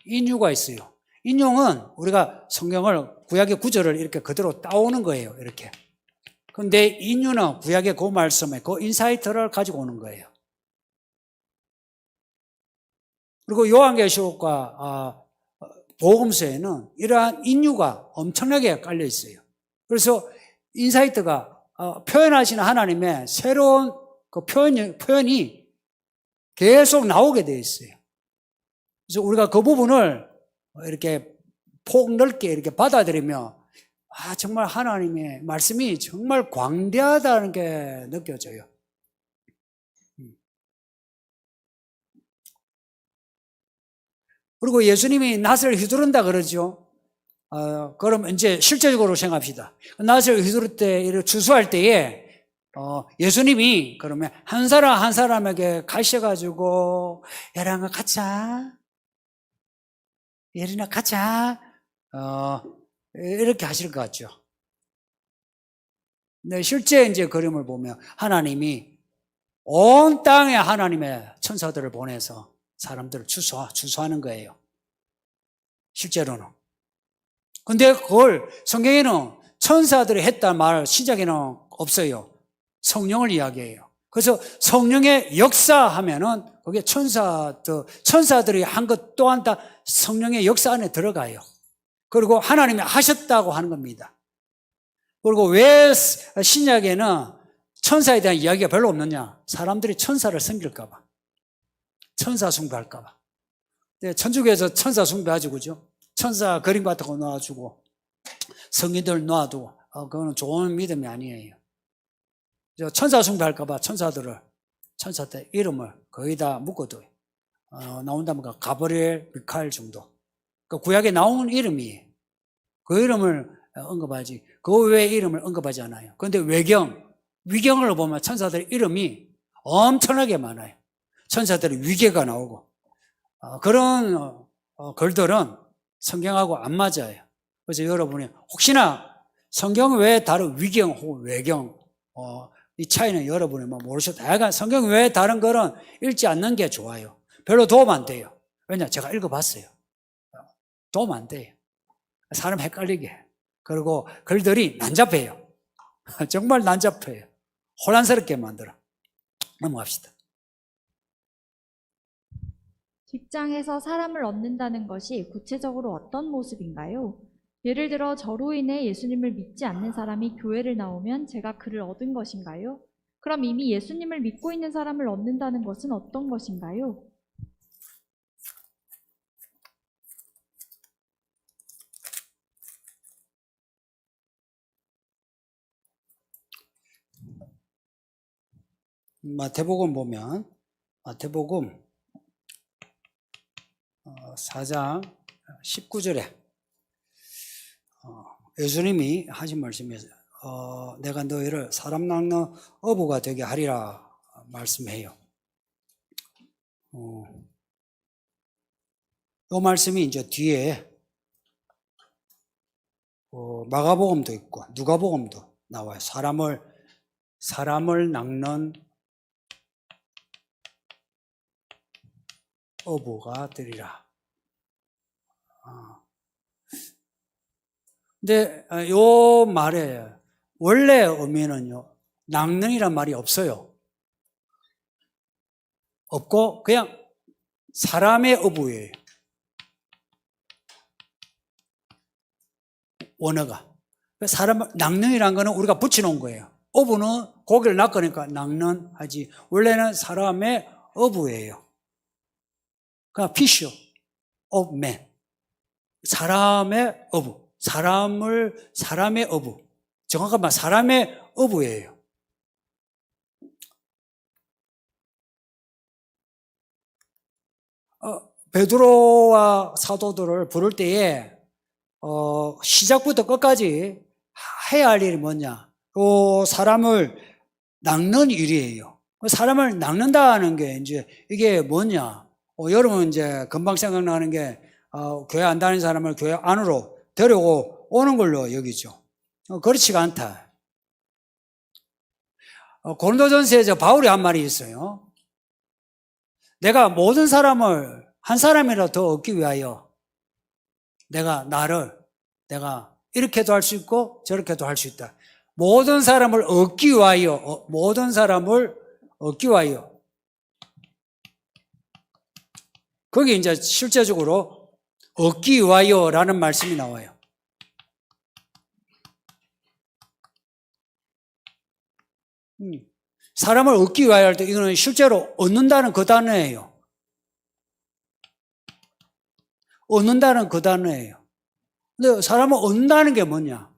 인유가 있어요. 인용은 우리가 성경을, 구약의 구절을 이렇게 그대로 따오는 거예요. 이렇게. 근데 인유는 구약의 그 말씀에 그 인사이트를 가지고 오는 거예요. 그리고 요한계시록과 복음서에는 이러한 인유가 엄청나게 깔려 있어요. 그래서 인사이트가 표현하시는 하나님의 새로운 그 표현이 계속 나오게 되어 있어요. 그래서 우리가 그 부분을 이렇게 폭넓게 이렇게 받아들이며, 정말 하나님의 말씀이 정말 광대하다는 게 느껴져요. 그리고 예수님이 낫을 휘두른다 그러죠. 그럼 이제 실제적으로 생각합시다. 낫을 휘두를 때, 추수할 때에, 예수님이 그러면 한 사람 한 사람에게 가셔가지고, 얘랑아, 가자. 예린아, 가자. 이렇게 하실 것 같죠. 근데 실제 이제 그림을 보면 하나님이 온 땅에 하나님의 천사들을 보내서 사람들을 추수하는 거예요. 실제로는. 근데 그걸 성경에는 천사들이 했다는 말 시작에는 없어요. 성령을 이야기해요. 그래서 성령의 역사하면은 그게 천사들이 한 것 또한 다 성령의 역사 안에 들어가요. 그리고 하나님이 하셨다고 하는 겁니다. 그리고 왜 신약에는 천사에 대한 이야기가 별로 없느냐? 사람들이 천사를 섬길까봐. 천사 숭배할까봐. 천주교에서 천사 숭배하지, 그죠? 천사 그림 같은 거 놓아주고, 성인들 놓아두고, 그거는 좋은 믿음이 아니에요. 천사 숭배할까봐 천사들 이름을 거의 다 묶어둬요. 나온다면 가브리엘, 미카엘 정도. 그 구약에 나온 이름이에요. 그 이름을 언급하지, 그 외의 이름을 언급하지 않아요. 그런데 위경을 보면 천사들의 이름이 엄청나게 많아요. 천사들의 위계가 나오고, 그런 글들은 성경하고 안 맞아요. 그래서 여러분이 혹시나 성경 외에 다른 위경 혹은 외경, 이 차이는 여러분이 모르셔도, 약간 성경 외에 다른 글은 읽지 않는 게 좋아요. 별로 도움 안 돼요. 왜냐? 제가 읽어봤어요. 도움 안 돼요. 사람 헷갈리게 해요. 그리고 글들이 난잡해요. 정말 난잡해요. 혼란스럽게 만들어. 넘어갑시다. 직장에서 사람을 얻는다는 것이 구체적으로 어떤 모습인가요? 예를 들어 저로 인해 예수님을 믿지 않는 사람이 교회를 나오면 제가 그를 얻은 것인가요? 그럼 이미 예수님을 믿고 있는 사람을 얻는다는 것은 어떤 것인가요? 마태복음 보면, 마태복음 4장 19절에 예수님이 하신 말씀에서 내가 너희를 사람 낚는 어부가 되게 하리라 말씀해요. 이 말씀이 이제 뒤에 마가복음도 있고 누가복음도 나와요. 사람을 낚는 어부가 되리라. 근데 요 말에 원래 의미는요, 낭능이란 말이 없어요. 없고 그냥 사람의 어부예요. 원어가. 사람, 낭능이란 거는 우리가 붙여놓은 거예요. 어부는 고기를 낚으니까 낭능하지. 원래는 사람의 어부예요. 그러니까 fish of man. 사람의 어부. 사람의 어부. 정확한 말, 사람의 어부예요. 베드로와 사도들을 부를 때에 시작부터 끝까지 해야 할 일이 뭐냐? 사람을 낚는 일이에요. 사람을 낚는다는 게 이제 이게 뭐냐? 여러분 이제 금방 생각나는 게 교회 안 다니는 사람을 교회 안으로 데려오는 걸로 여기죠. 그렇지가 않다. 고린도전서에 바울이 한 말이 있어요. 내가 모든 사람을 한 사람이라도 더 얻기 위하여 내가 이렇게도 할 수 있고 저렇게도 할 수 있다. 모든 사람을 얻기 위하여, 거기 이제 실제적으로 얻기 위하여라는 말씀이 나와요. 사람을 얻기 위하여 할 때 이거는 실제로 얻는다는 그 단어예요. 얻는다는 그 단어예요. 근데 사람을 얻는다는 게 뭐냐?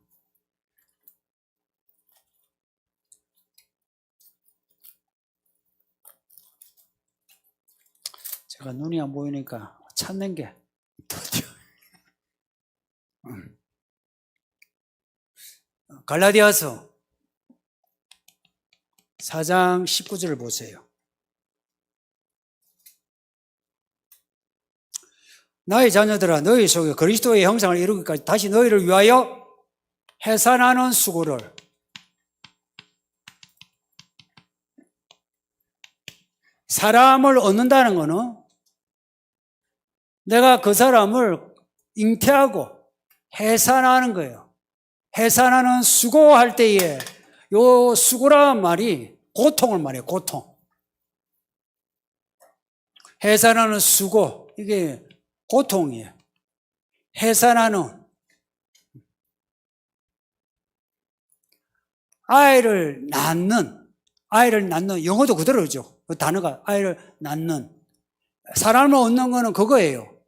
제가 눈이 안 보이니까 찾는 게 드디어. 갈라디아서 4장 19절을 보세요. 나의 자녀들아 너희 속에 그리스도의 형상을 이루기까지 다시 너희를 위하여 해산하는 수고를 사람을 얻는다는 것은 내가 그 사람을 잉태하고 해산하는 거예요. 해산하는 수고할 때에 요 수고라는 말이 고통을 말해요. 고통. 해산하는 수고 이게 고통이에요. 해산하는 아이를 낳는 영어도 그대로죠. 그 단어가 아이를 낳는 사람을 얻는 거는 그거예요.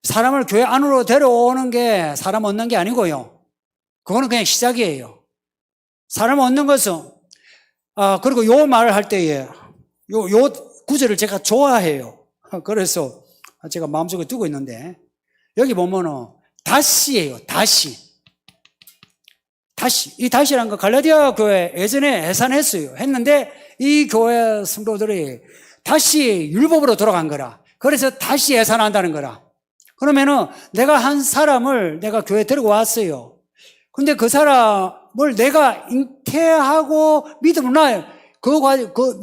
사람을 교회 안으로 데려오는 게 사람 얻는 게 아니고요. 그거는 그냥 시작이에요. 사람을 얻는 것은 그리고 요 말을 할 때에 요 구절을 제가 좋아해요. 그래서 제가 마음속에 두고 있는데 여기 보면은 다시예요. 다시. 이 다시라는 거 갈라디아 교회 예전에 했는데 이 교회 성도들이 다시 율법으로 돌아간 거라. 그래서 다시 해산한다는 거라. 그러면은 내가 한 사람을 내가 교회에 데리고 왔어요. 근데 그 사람을 내가 잉태하고 믿음을 낳아요.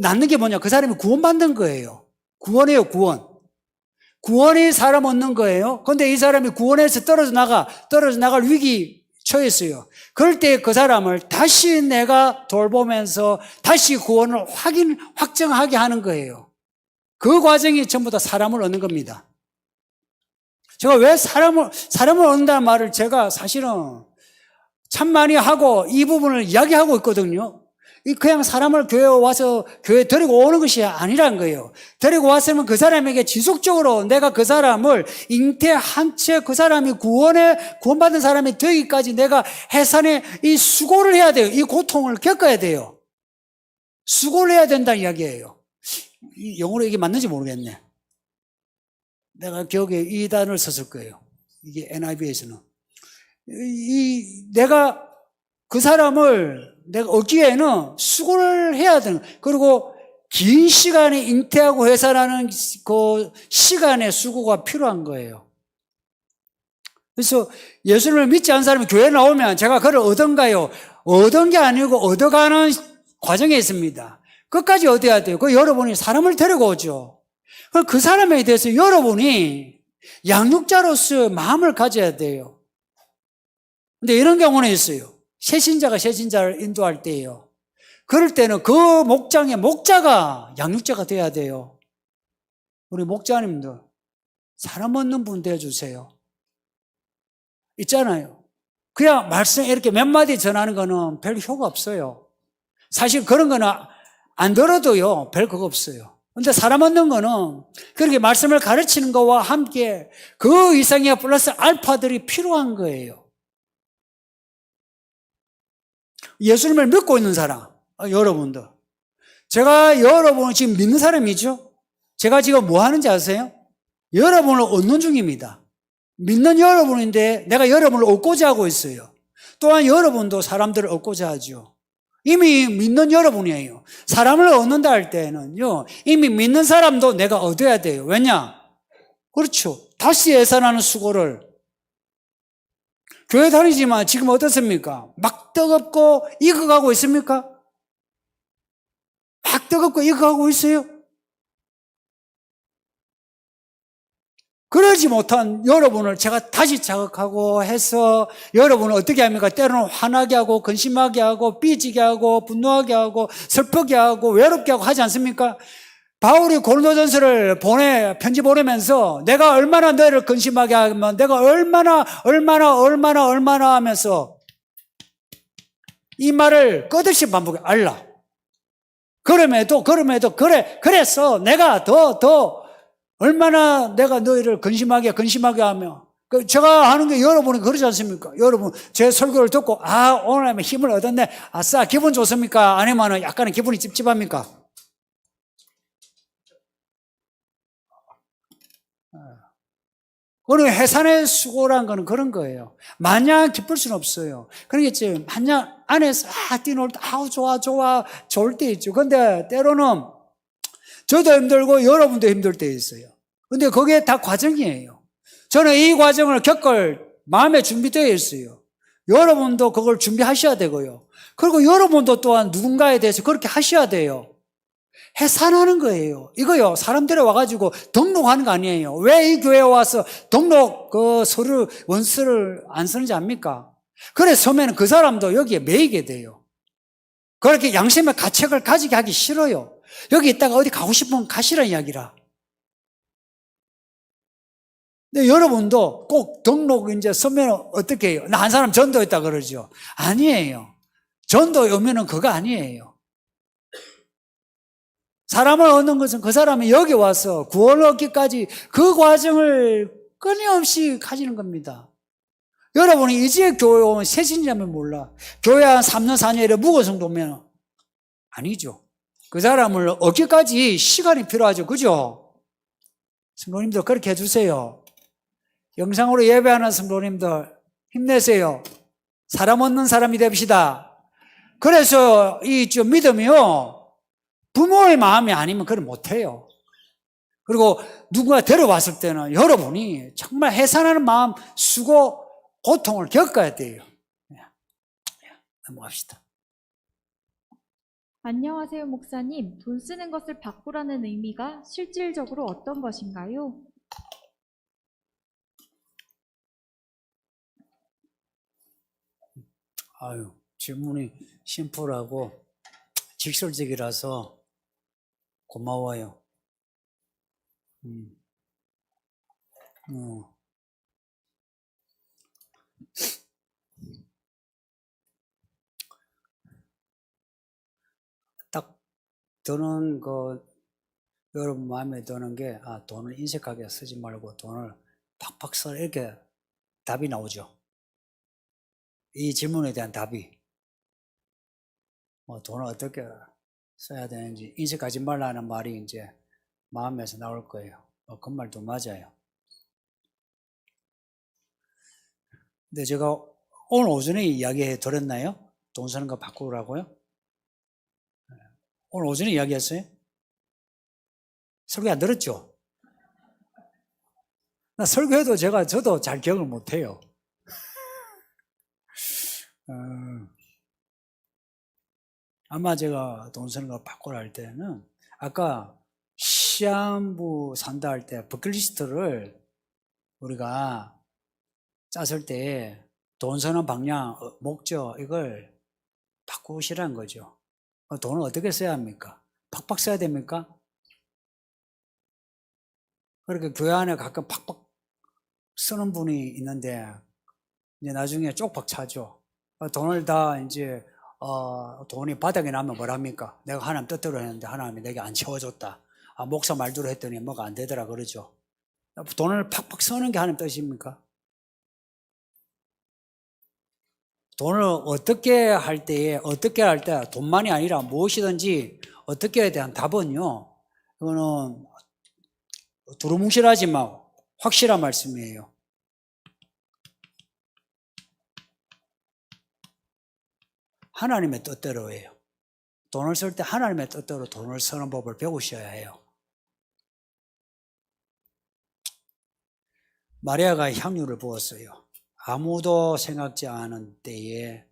낳는 게 뭐냐? 그 사람이 구원받는 거예요. 구원이에요, 구원. 구원이 사람 얻는 거예요. 근데 이 사람이 구원에서 떨어져 나갈 위기 처했어요. 그럴 때 그 사람을 다시 내가 돌보면서 다시 구원을 확정하게 하는 거예요. 그 과정이 전부 다 사람을 얻는 겁니다. 제가 왜 사람을 얻는다는 말을 제가 사실은 참 많이 하고 이 부분을 이야기하고 있거든요. 그냥 사람을 교회에 와서 교회에 데리고 오는 것이 아니란 거예요. 데리고 왔으면 그 사람에게 지속적으로 내가 그 사람을 잉태한 채 그 사람이 구원받은 사람이 되기까지 내가 해산에 이 수고를 해야 돼요. 이 고통을 겪어야 돼요. 수고를 해야 된다는 이야기예요. 영어로 이게 맞는지 모르겠네. 내가 기억에 이 단어를 썼을 거예요. 이게 NIV에서는. 내가 그 사람을 내가 얻기에는 수고를 해야 되는, 그리고 긴 시간에 잉태하고 해산하는 그 시간의 수고가 필요한 거예요. 그래서 예수님을 믿지 않은 사람이 교회에 나오면 제가 그를 얻은가요? 얻은 게 아니고 얻어가는 과정에 있습니다. 끝까지 얻어야 돼요. 그 여러분이 사람을 데리고 오죠. 그럼 그 사람에 대해서 여러분이 양육자로서 마음을 가져야 돼요. 근데 이런 경우는 있어요. 새신자가 새신자를 인도할 때예요. 그럴 때는 그 목장의 목자가 양육자가 돼야 돼요. 우리 목자님들 사람 없는 분 되어주세요. 있잖아요. 그냥 말씀 이렇게 몇 마디 전하는 거는 별 효과 없어요. 사실 그런 거는 안 들어도요, 별 그거 없어요. 근데 사람 얻는 거는 그렇게 말씀을 가르치는 거와 함께 그 이상의 플러스 알파들이 필요한 거예요. 예수님을 믿고 있는 사람, 여러분들. 제가 여러분을 지금 믿는 사람이죠? 제가 지금 뭐 하는지 아세요? 여러분을 얻는 중입니다. 믿는 여러분인데 내가 여러분을 얻고자 하고 있어요. 또한 여러분도 사람들을 얻고자 하죠. 이미 믿는 여러분이에요. 사람을 얻는다 할 때는요, 이미 믿는 사람도 내가 얻어야 돼요. 왜냐? 그렇죠. 다시 예산하는 수고를. 교회 다니지만 지금 어떻습니까? 막 뜨겁고 익어가고 있습니까? 막 뜨겁고 익어가고 있어요? 그러지 못한 여러분을 제가 다시 자극하고 해서 여러분을 어떻게 합니까? 때로는 화나게 하고 근심하게 하고 삐지게 하고 분노하게 하고 슬프게 하고 외롭게 하고 하지 않습니까? 바울이 고린도전서를 편지 보내면서 내가 얼마나 너를 근심하게 하면 내가 얼마나 하면서 이 말을 끝없이 반복해. 알라. 그럼에도 그래서 내가 더 얼마나 내가 너희를 근심하게 하며 제가 하는 게 여러분이 그러지 않습니까? 여러분 제 설교를 듣고 오늘 하면 힘을 얻었네. 아싸 기분 좋습니까? 아니면 약간은 기분이 찝찝합니까? 오늘 해산의 수고란 거는 그런 거예요. 마냥 기쁠 수는 없어요. 그러겠지. 마냥 안에서 뛰놀 때 좋을 때 있죠. 근데 때로는 저도 힘들고 여러분도 힘들 때 있어요. 근데 그게 다 과정이에요. 저는 이 과정을 겪을 마음의 준비되어 있어요. 여러분도 그걸 준비하셔야 되고요. 그리고 여러분도 또한 누군가에 대해서 그렇게 하셔야 돼요. 해산하는 거예요. 이거요, 사람들이 와가지고 등록하는 거 아니에요. 왜 이 교회에 와서 등록 원서를 안 쓰는지 압니까? 그래 서면 그 사람도 여기에 매이게 돼요. 그렇게 양심의 가책을 가지게 하기 싫어요. 여기 있다가 어디 가고 싶으면 가시라는 이야기라. 근데 여러분도 꼭 등록 이제 서면 어떻게 해요? 나 한 사람 전도했다 그러죠. 아니에요. 전도 오면은 그거 아니에요. 사람을 얻는 것은 그 사람이 여기 와서 구원을 얻기까지 그 과정을 끊임없이 가지는 겁니다. 여러분이 이제 교회 오면 새신자면 몰라. 교회 한 3년, 4년 이래 묵어성도 오면 아니죠. 그 사람을 얻기까지 시간이 필요하죠. 그죠? 성도님들 그렇게 해주세요. 영상으로 예배하는 성도님들 힘내세요. 사람 얻는 사람이 됩시다. 그래서 이 믿음이요. 부모의 마음이 아니면 그걸 못해요. 그리고 누군가 데려왔을 때는 여러분이 정말 해산하는 마음, 수고, 고통을 겪어야 돼요. 넘어갑시다. 안녕하세요, 목사님. 돈 쓰는 것을 바꾸라는 의미가 실질적으로 어떤 것인가요? 질문이 심플하고 직설적이라서 고마워요. 딱 드는 여러분 마음에 드는 게 돈을 인색하게 쓰지 말고 돈을 팍팍 써 이렇게 답이 나오죠. 이 질문에 대한 답이 돈을 어떻게 써야 되는지 인식하지 말라는 말이 이제 마음에서 나올 거예요. 그 말도 맞아요. 근데 제가 오늘 오전에 이야기해 드렸나요? 돈 쓰는 거 바꾸라고요? 오늘 오전에 이야기했어요? 설교 안 들었죠? 나 설교해도 저도 잘 기억을 못해요. 아마 제가 돈 쓰는 거 바꾸라 할 때는 아까 시한부 산다 할 때 버킷리스트를 우리가 짰을 때 돈 쓰는 방향, 목적 이걸 바꾸시라는 거죠. 돈을 어떻게 써야 합니까? 팍팍 써야 됩니까? 그렇게 교회 안에 가끔 팍팍 쓰는 분이 있는데 이제 나중에 쪽박 차죠. 돈을 다 이제 돈이 바닥에 나면 뭐랍니까? 내가 하나님 뜻대로 했는데 하나님이 내게 안 채워줬다. 목사 말대로 했더니 뭐가 안 되더라 그러죠. 돈을 팍팍 쓰는 게 하나님 뜻입니까? 돈을 어떻게 할 때 돈만이 아니라 무엇이든지 어떻게에 대한 답은요, 이거는 두루뭉실하지만 확실한 말씀이에요. 하나님의 뜻대로예요. 돈을 쓸 때 하나님의 뜻대로 돈을 쓰는 법을 배우셔야 해요. 마리아가 향유를 부었어요. 아무도 생각지 않은 때에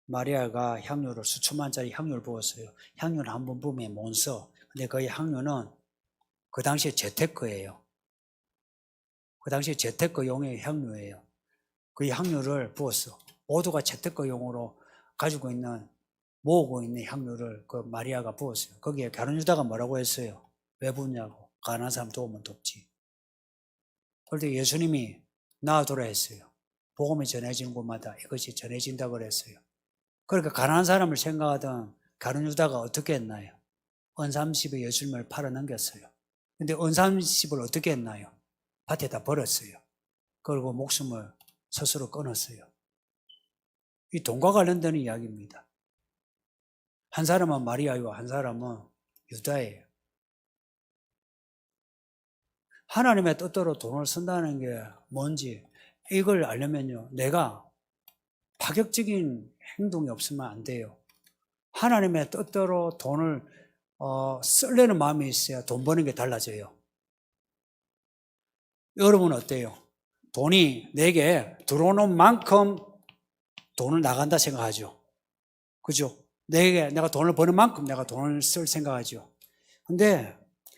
마리아가 향유를 수천만짜리 향유를 부었어요. 향유는 한 번 부으면 못 써. 근데 그 향유는 그 당시에 재테크예요. 그 당시에 재테크용의 향유예요. 그 향유를 부었어. 모두가 재테크용으로 가지고 있는, 모으고 있는 향유를 그 마리아가 부었어요. 거기에 가룟 유다가 뭐라고 했어요? 왜 부었냐고. 가난한 사람 도우면 돕지. 그런데 예수님이 놔두라 했어요. 복음이 전해지는 곳마다 이것이 전해진다고 그랬어요. 그러니까 가난한 사람을 생각하던 가룟 유다가 어떻게 했나요? 은삼십에 예수님을 팔아넘겼어요. 근데 은삼십을 어떻게 했나요? 밭에다 버렸어요. 그리고 목숨을 스스로 끊었어요. 이 돈과 관련된 이야기입니다. 한 사람은 마리아이고 한 사람은 유다예요. 하나님의 뜻대로 돈을 쓴다는 게 뭔지 이걸 알려면요, 내가 파격적인 행동이 없으면 안 돼요. 하나님의 뜻대로 돈을 쓰려는 마음이 있어야 돈 버는 게 달라져요. 여러분 어때요? 돈이 내게 들어오는 만큼 돈을 나간다 생각하죠. 그죠? 내가 돈을 버는 만큼 내가 돈을 쓸 생각하죠. 근데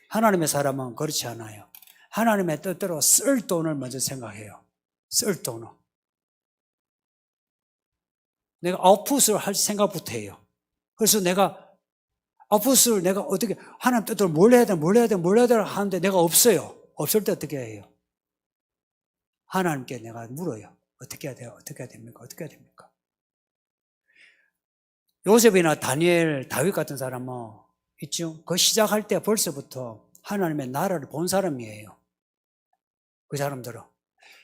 하나님의 사람은 그렇지 않아요. 하나님의 뜻대로 쓸 돈을 먼저 생각해요. 쓸 돈을. 내가 아웃풋을 할 생각부터 해요. 그래서 내가 아웃풋을 내가 어떻게, 하나님 뜻대로 뭘 해야 돼 하는데 내가 없어요. 없을 때 어떻게 해요? 하나님께 내가 물어요. 어떻게 해야 돼요? 어떻게 해야 됩니까? 어떻게 해야 됩니까? 요셉이나 다니엘, 다윗 같은 사람은 있죠? 그 시작할 때 벌써부터 하나님의 나라를 본 사람이에요. 그 사람들은.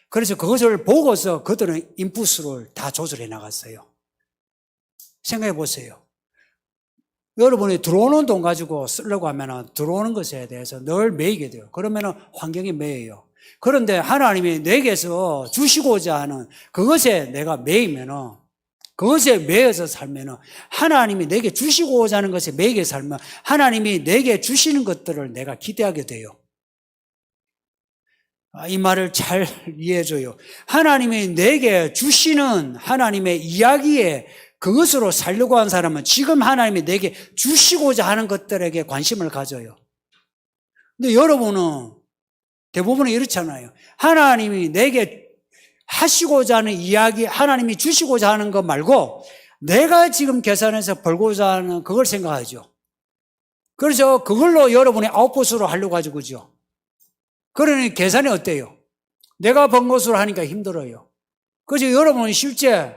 그래서 그것을 보고서 그들은 인풋을 다 조절해 나갔어요. 생각해 보세요. 여러분이 들어오는 돈 가지고 쓰려고 하면 들어오는 것에 대해서 늘 매이게 돼요. 그러면 환경이 매여요. 그런데 하나님이 내게서 주시고자 하는 그것에 내가 매이면, 그것에 매여서 살면, 하나님이 내게 주시고자 하는 것에 매이게 살면 하나님이 내게 주시는 것들을 내가 기대하게 돼요. 이 말을 잘 이해해줘요. 하나님이 내게 주시는 하나님의 이야기에 그것으로 살려고 하는 사람은 지금 하나님이 내게 주시고자 하는 것들에게 관심을 가져요. 근데 여러분은 대부분은 이렇잖아요. 하나님이 내게 하시고자 하는 이야기, 하나님이 주시고자 하는 것 말고 내가 지금 계산해서 벌고자 하는 그걸 생각하죠. 그래서 그걸로 여러분이 아웃풋으로 하려고 하죠. 그죠? 그러니 계산이 어때요? 내가 번 것으로 하니까 힘들어요. 그래서 여러분은 실제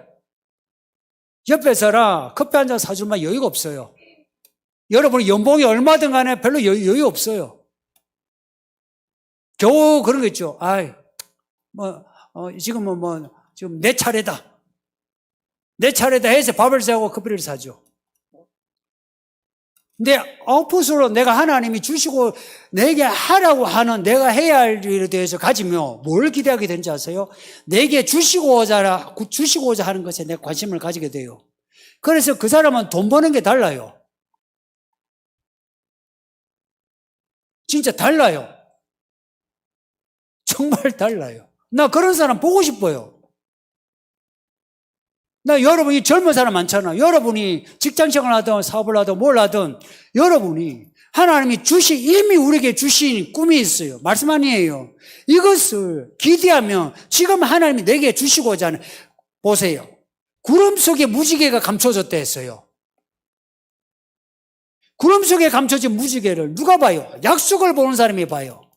옆에 사람 커피 한 잔 사주면 여유가 없어요. 여러분이 연봉이 얼마든 간에 별로 여유 없어요. 겨우 그런 거 있죠. 지금은 지금 내 차례다. 내 차례다 해서 밥을 사고 커피를 사죠. 근데 아웃풋으로 내가 하나님이 주시고 내게 하라고 하는 내가 해야 할 일에 대해서 가지면 뭘 기대하게 되는지 아세요? 내게 주시고자 하는 것에 내가 관심을 가지게 돼요. 그래서 그 사람은 돈 버는 게 달라요. 진짜 달라요. 정말 달라요. 나 그런 사람 보고 싶어요. 나 여러분이 젊은 사람 많잖아. 여러분이 직장생활 하든 사업을 하든 뭘 하든 여러분이 하나님이 이미 우리에게 주신 꿈이 있어요. 말씀 아니에요. 이것을 기대하면 지금 하나님이 내게 주시고자 하는, 보세요. 구름 속에 무지개가 감춰졌다 했어요. 구름 속에 감춰진 무지개를 누가 봐요? 약속을 보는 사람이 봐요.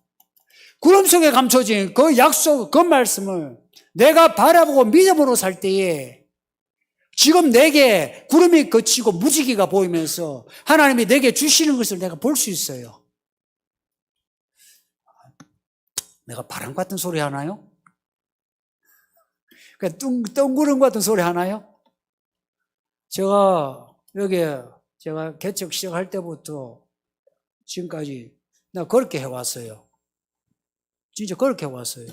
구름 속에 감춰진 그 약속, 그 말씀을 내가 바라보고 믿음으로 살 때에 지금 내게 구름이 걷히고 무지개가 보이면서 하나님이 내게 주시는 것을 내가 볼 수 있어요. 내가 바람 같은 소리 하나요? 뜬구름 같은 소리 하나요? 제가 제가 개척 시작할 때부터 지금까지 나 그렇게 해왔어요. 진짜 그렇게 해왔어요.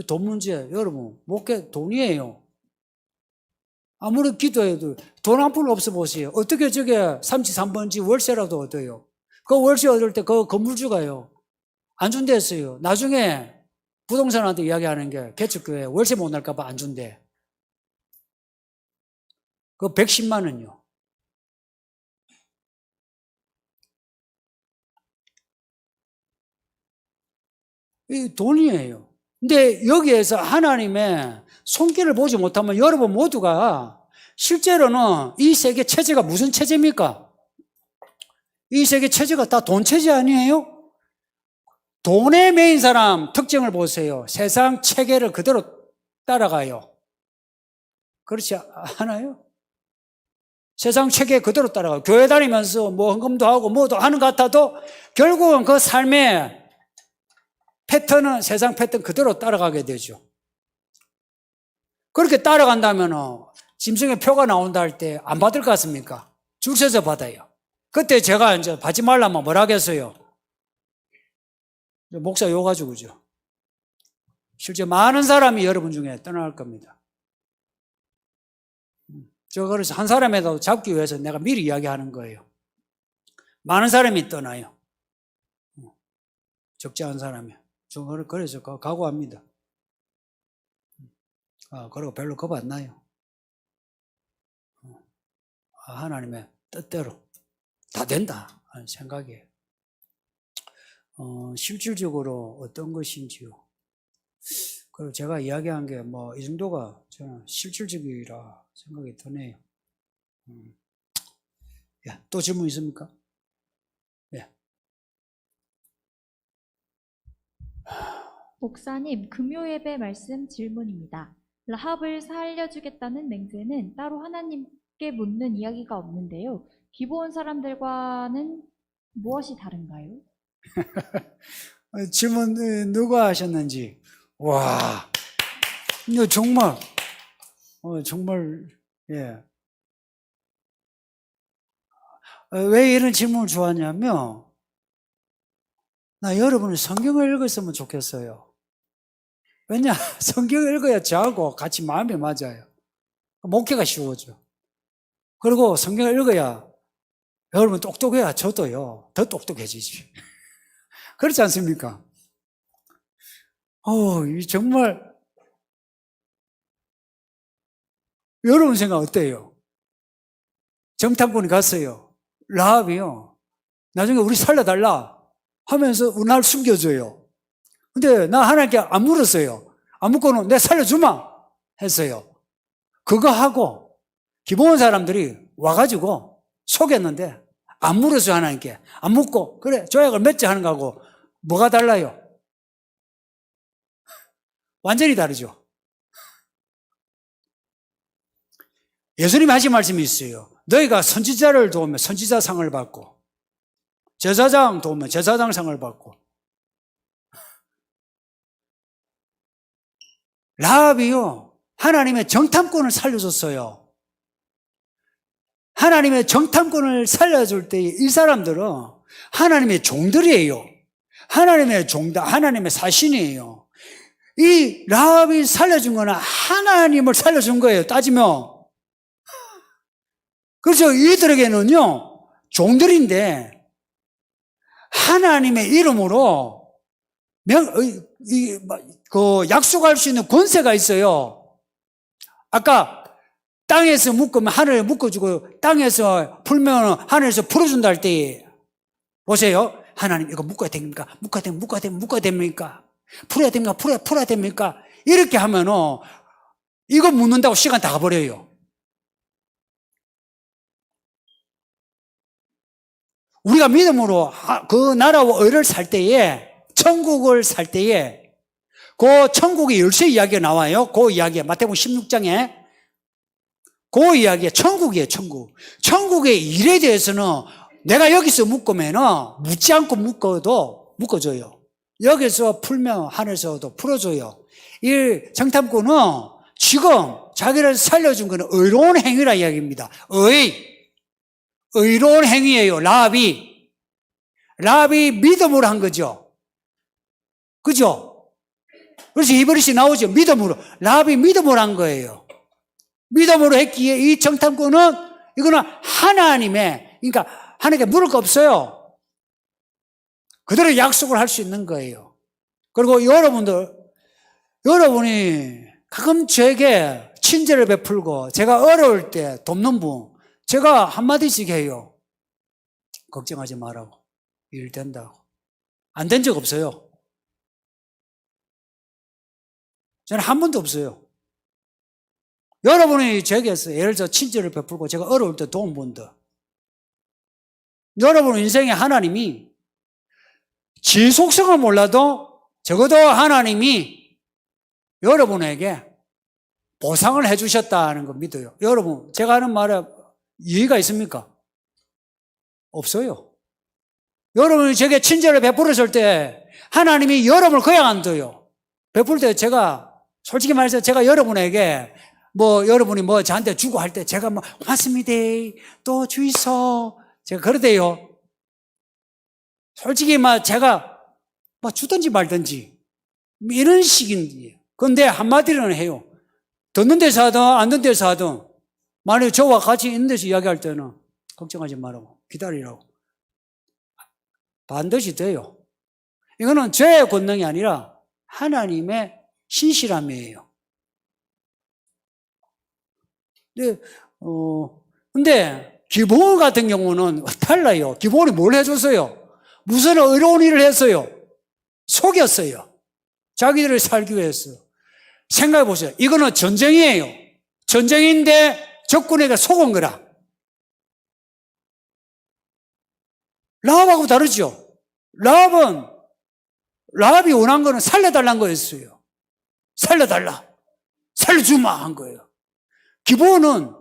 돈 문제, 여러분, 목회 돈이에요. 아무리 기도해도 돈 한 푼 없어 보세요. 어떻게 저게 33번지 월세라도 얻어요. 그 월세 얻을 때 그 건물주가요. 안 준대 했어요. 나중에 부동산한테 이야기하는 게 개척교회 월세 못 날까봐 안 준대. 그 110만 원요. 이 돈이에요. 근데 여기에서 하나님의 손길을 보지 못하면 여러분 모두가 실제로는 이 세계 체제가 무슨 체제입니까? 이 세계 체제가 다 돈 체제 아니에요? 돈에 매인 사람 특징을 보세요. 세상 체계를 그대로 따라가요. 그렇지 않아요? 세상 체계 그대로 따라가요. 교회 다니면서 뭐 헌금도 하고 뭐도 하는 것 같아도 결국은 그 삶의 패턴은 세상 패턴 그대로 따라가게 되죠. 그렇게 따라간다면 짐승의 표가 나온다 할 때 안 받을 것 같습니까? 줄 서서 받아요. 그때 제가 이제 받지 말라면 뭐라 하겠어요? 목사 욕가지고 그죠? 실제 많은 사람이 여러분 중에 떠날 겁니다. 저 그래서 한 사람이라도 잡기 위해서 내가 미리 이야기하는 거예요. 많은 사람이 떠나요. 적지 않은 사람이. 저 그래서 각오합니다. 그리고 별로 겁 안 나요. 하나님의 뜻대로 다 된다 하는 생각이에요. 실질적으로 어떤 것인지요. 그리고 제가 이야기한 게 뭐 이 정도가 저는 실질적이라 생각이 드네요. 예, 또 질문 있습니까? 예. 목사님, 금요예배 말씀 질문입니다. 라합을 살려주겠다는 맹세는 따로 하나님께 묻는 이야기가 없는데요. 기브온 사람들과는 무엇이 다른가요? 질문 누가 하셨는지. 와, 이거 정말 예. 왜 이런 질문을 좋아하냐면 나 여러분이 성경을 읽었으면 좋겠어요. 왜냐? 성경을 읽어야 저하고 같이 마음이 맞아요. 목회가 쉬워져. 그리고 성경을 읽어야 여러분 똑똑해야 저도요 더 똑똑해지지. 그렇지 않습니까? 정말 여러분 생각 어때요? 정탐꾼이 갔어요. 라합이요. 나중에 우리 살려달라 하면서 날 숨겨줘요. 근데 나 하나님께 안 물었어요. 안 묻고는 내가 살려주마 했어요. 그거 하고 기본 사람들이 와가지고 속였는데 안 물었어요. 하나님께 안 묻고 그래 조약을 맺자 하는 거하고 뭐가 달라요? 완전히 다르죠. 예수님이 하신 말씀이 있어요. 너희가 선지자를 도우면 선지자상을 받고 제사장 도우면 제사장상을 받고. 라합이요 하나님의 정탐꾼을 살려줬어요. 하나님의 정탐꾼을 살려줄 때 이 사람들은 하나님의 종들이에요. 하나님의 종다, 하나님의 사신이에요. 이 라합이 살려준 거는 하나님을 살려준 거예요. 따지면. 그래서 이들에게는요 종들인데 하나님의 이름으로 약속할 수 있는 권세가 있어요. 아까 땅에서 묶으면 하늘에 묶어주고 땅에서 풀면 하늘에서 풀어준다 할 때 보세요. 하나님 이거 묶어야 됩니까? 묶어야 됩니까? 풀어야 됩니까? 풀어야 됩니까? 이렇게 하면은 이거 묻는다고 시간 다 가버려요. 우리가 믿음으로 그 나라와 의를 살 때에, 천국을 살 때에 그 천국의 열쇠 이야기가 나와요. 그 이야기에 마태복음 16장에 그 이야기에 천국이에요. 천국의 일에 대해서는 내가 여기서 묶으면 묻지 않고 묶어줘요. 여기서 풀면 하늘에서도 풀어줘요. 이 정탐꾼은 지금 자기를 살려준 것은 의로운 행위라 이야기입니다. 의로운 행위예요. 라합이 믿음으로 한 거죠. 그죠? 그래서 히브리서 나오죠. 믿음으로. 라합이 믿음으로 한 거예요. 믿음으로 했기에 이 정탐꾼은 이거는 하나님의, 그러니까 하나님께 물을 거 없어요. 그대로 약속을 할 수 있는 거예요. 그리고 여러분이 가끔 저에게 친절을 베풀고 제가 어려울 때 돕는 분, 제가 한마디씩 해요. 걱정하지 말라고. 일 된다고. 안 된 적 없어요. 저는 한 번도 없어요. 여러분이 저에게서 예를 들어 친절을 베풀고 제가 어려울 때 도움 본다. 여러분 인생에 하나님이 지속성을 몰라도 적어도 하나님이 여러분에게 보상을 해주셨다는 거 믿어요. 여러분, 제가 하는 말에 이해가 있습니까? 없어요. 여러분이 제게 친절을 베풀었을 때 하나님이 여러분을 그냥 안 둬요. 베풀 때 제가 솔직히 말해서 제가 여러분에게 여러분이 저한테 주고 할 때 제가 고맙습니다. 또 주이소. 제가 그러대요. 솔직히 제가 주든지 말든지 이런 식인데. 그런데 한마디로는 해요. 듣는 데서 하든 안 듣는 데서 하든 만약에 저와 같이 있는 데서 이야기할 때는 걱정하지 말라고 기다리라고. 반드시 돼요. 이거는 저의 권능이 아니라 하나님의 신실함이에요. 근데 기브온 같은 경우는 달라요. 기브온이 뭘 해줬어요? 무슨 의로운 일을 했어요? 속였어요. 자기들을 살기 위해서. 생각해 보세요. 이거는 전쟁이에요. 전쟁인데 적군에게 속은 거라. 라합하고 다르죠. 라합이 원한 거는 살려달라는 거였어요. 살려주마 한 거예요. 기브온은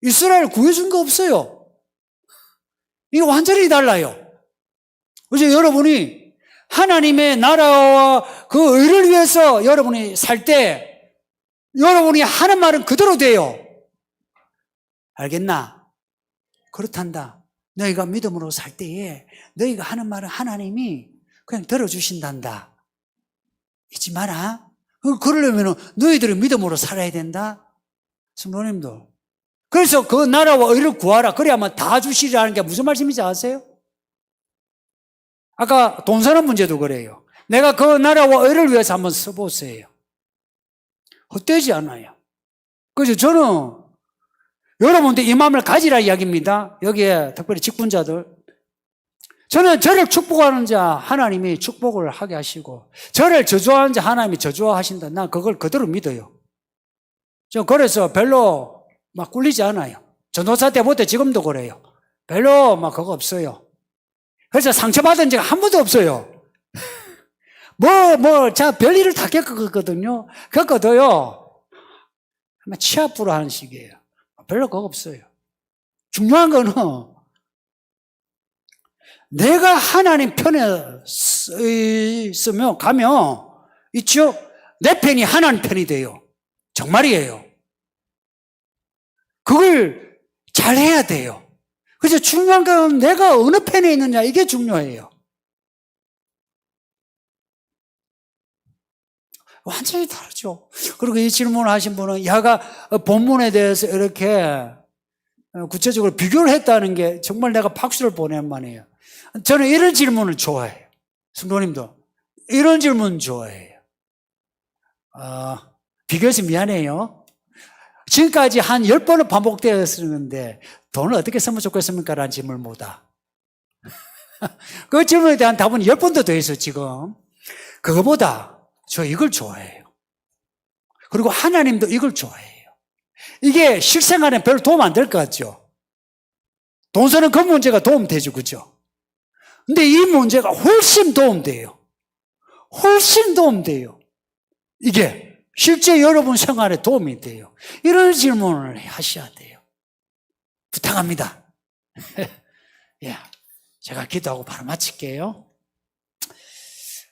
이스라엘 구해준 거 없어요. 이거 완전히 달라요. 그래서 여러분이 하나님의 나라와 그 의를 위해서 여러분이 살 때 여러분이 하는 말은 그대로 돼요. 알겠나? 그렇단다. 너희가 믿음으로 살 때에 너희가 하는 말은 하나님이 그냥 들어주신단다. 잊지 마라. 그러려면 너희들이 믿음으로 살아야 된다. 성도님들. 그래서 그 나라와 의를 구하라. 그래야만 다 주시리라는 게 무슨 말씀인지 아세요? 아까 돈 사는 문제도 그래요. 내가 그 나라와 의를 위해서 한번 써보세요. 헛되지 않아요. 그래서 저는 여러분들 이 마음을 가지라 이야기입니다. 여기에 특별히 직분자들. 저는 저를 축복하는 자 하나님이 축복을 하게 하시고 저를 저주하는 자 하나님이 저주하신다. 난 그걸 그대로 믿어요. 저 그래서 별로 꿀리지 않아요. 전도사 때부터 지금도 그래요. 별로 그거 없어요. 그래서 상처받은 적이 한 번도 없어요. 제가 별일을 다 겪었거든요. 겪어도요, 아마 치아부러 하는 식이에요. 별로 그거 없어요. 중요한 거는 내가 하나님 편에 가면, 있죠? 내 편이 하나님 편이 돼요. 정말이에요. 그걸 잘 해야 돼요. 그래서 중요한 건 내가 어느 편에 있느냐, 이게 중요해요. 완전히 다르죠. 그리고 이 질문을 하신 분은 야가 본문에 대해서 이렇게 구체적으로 비교를 했다는 게 정말 내가 박수를 보낼 만해요. 저는 이런 질문을 좋아해요. 성도님도 이런 질문 좋아해요. 비교해서 미안해요. 지금까지 한 10번은 반복되었었는데 돈을 어떻게 쓰면 좋겠습니까? 라는 질문을 못하. 그 질문에 대한 답은 10번도 더 있어, 지금. 그거보다 저 이걸 좋아해요. 그리고 하나님도 이걸 좋아해요. 이게 실생활에 별로 도움 안 될 것 같죠? 돈 쓰는 그 문제가 도움되죠, 그죠? 근데 이 문제가 훨씬 도움돼요. 훨씬 도움돼요. 이게 실제 여러분 생활에 도움이 돼요. 이런 질문을 하셔야 돼요. 부탁합니다. 예, 제가 기도하고 바로 마칠게요.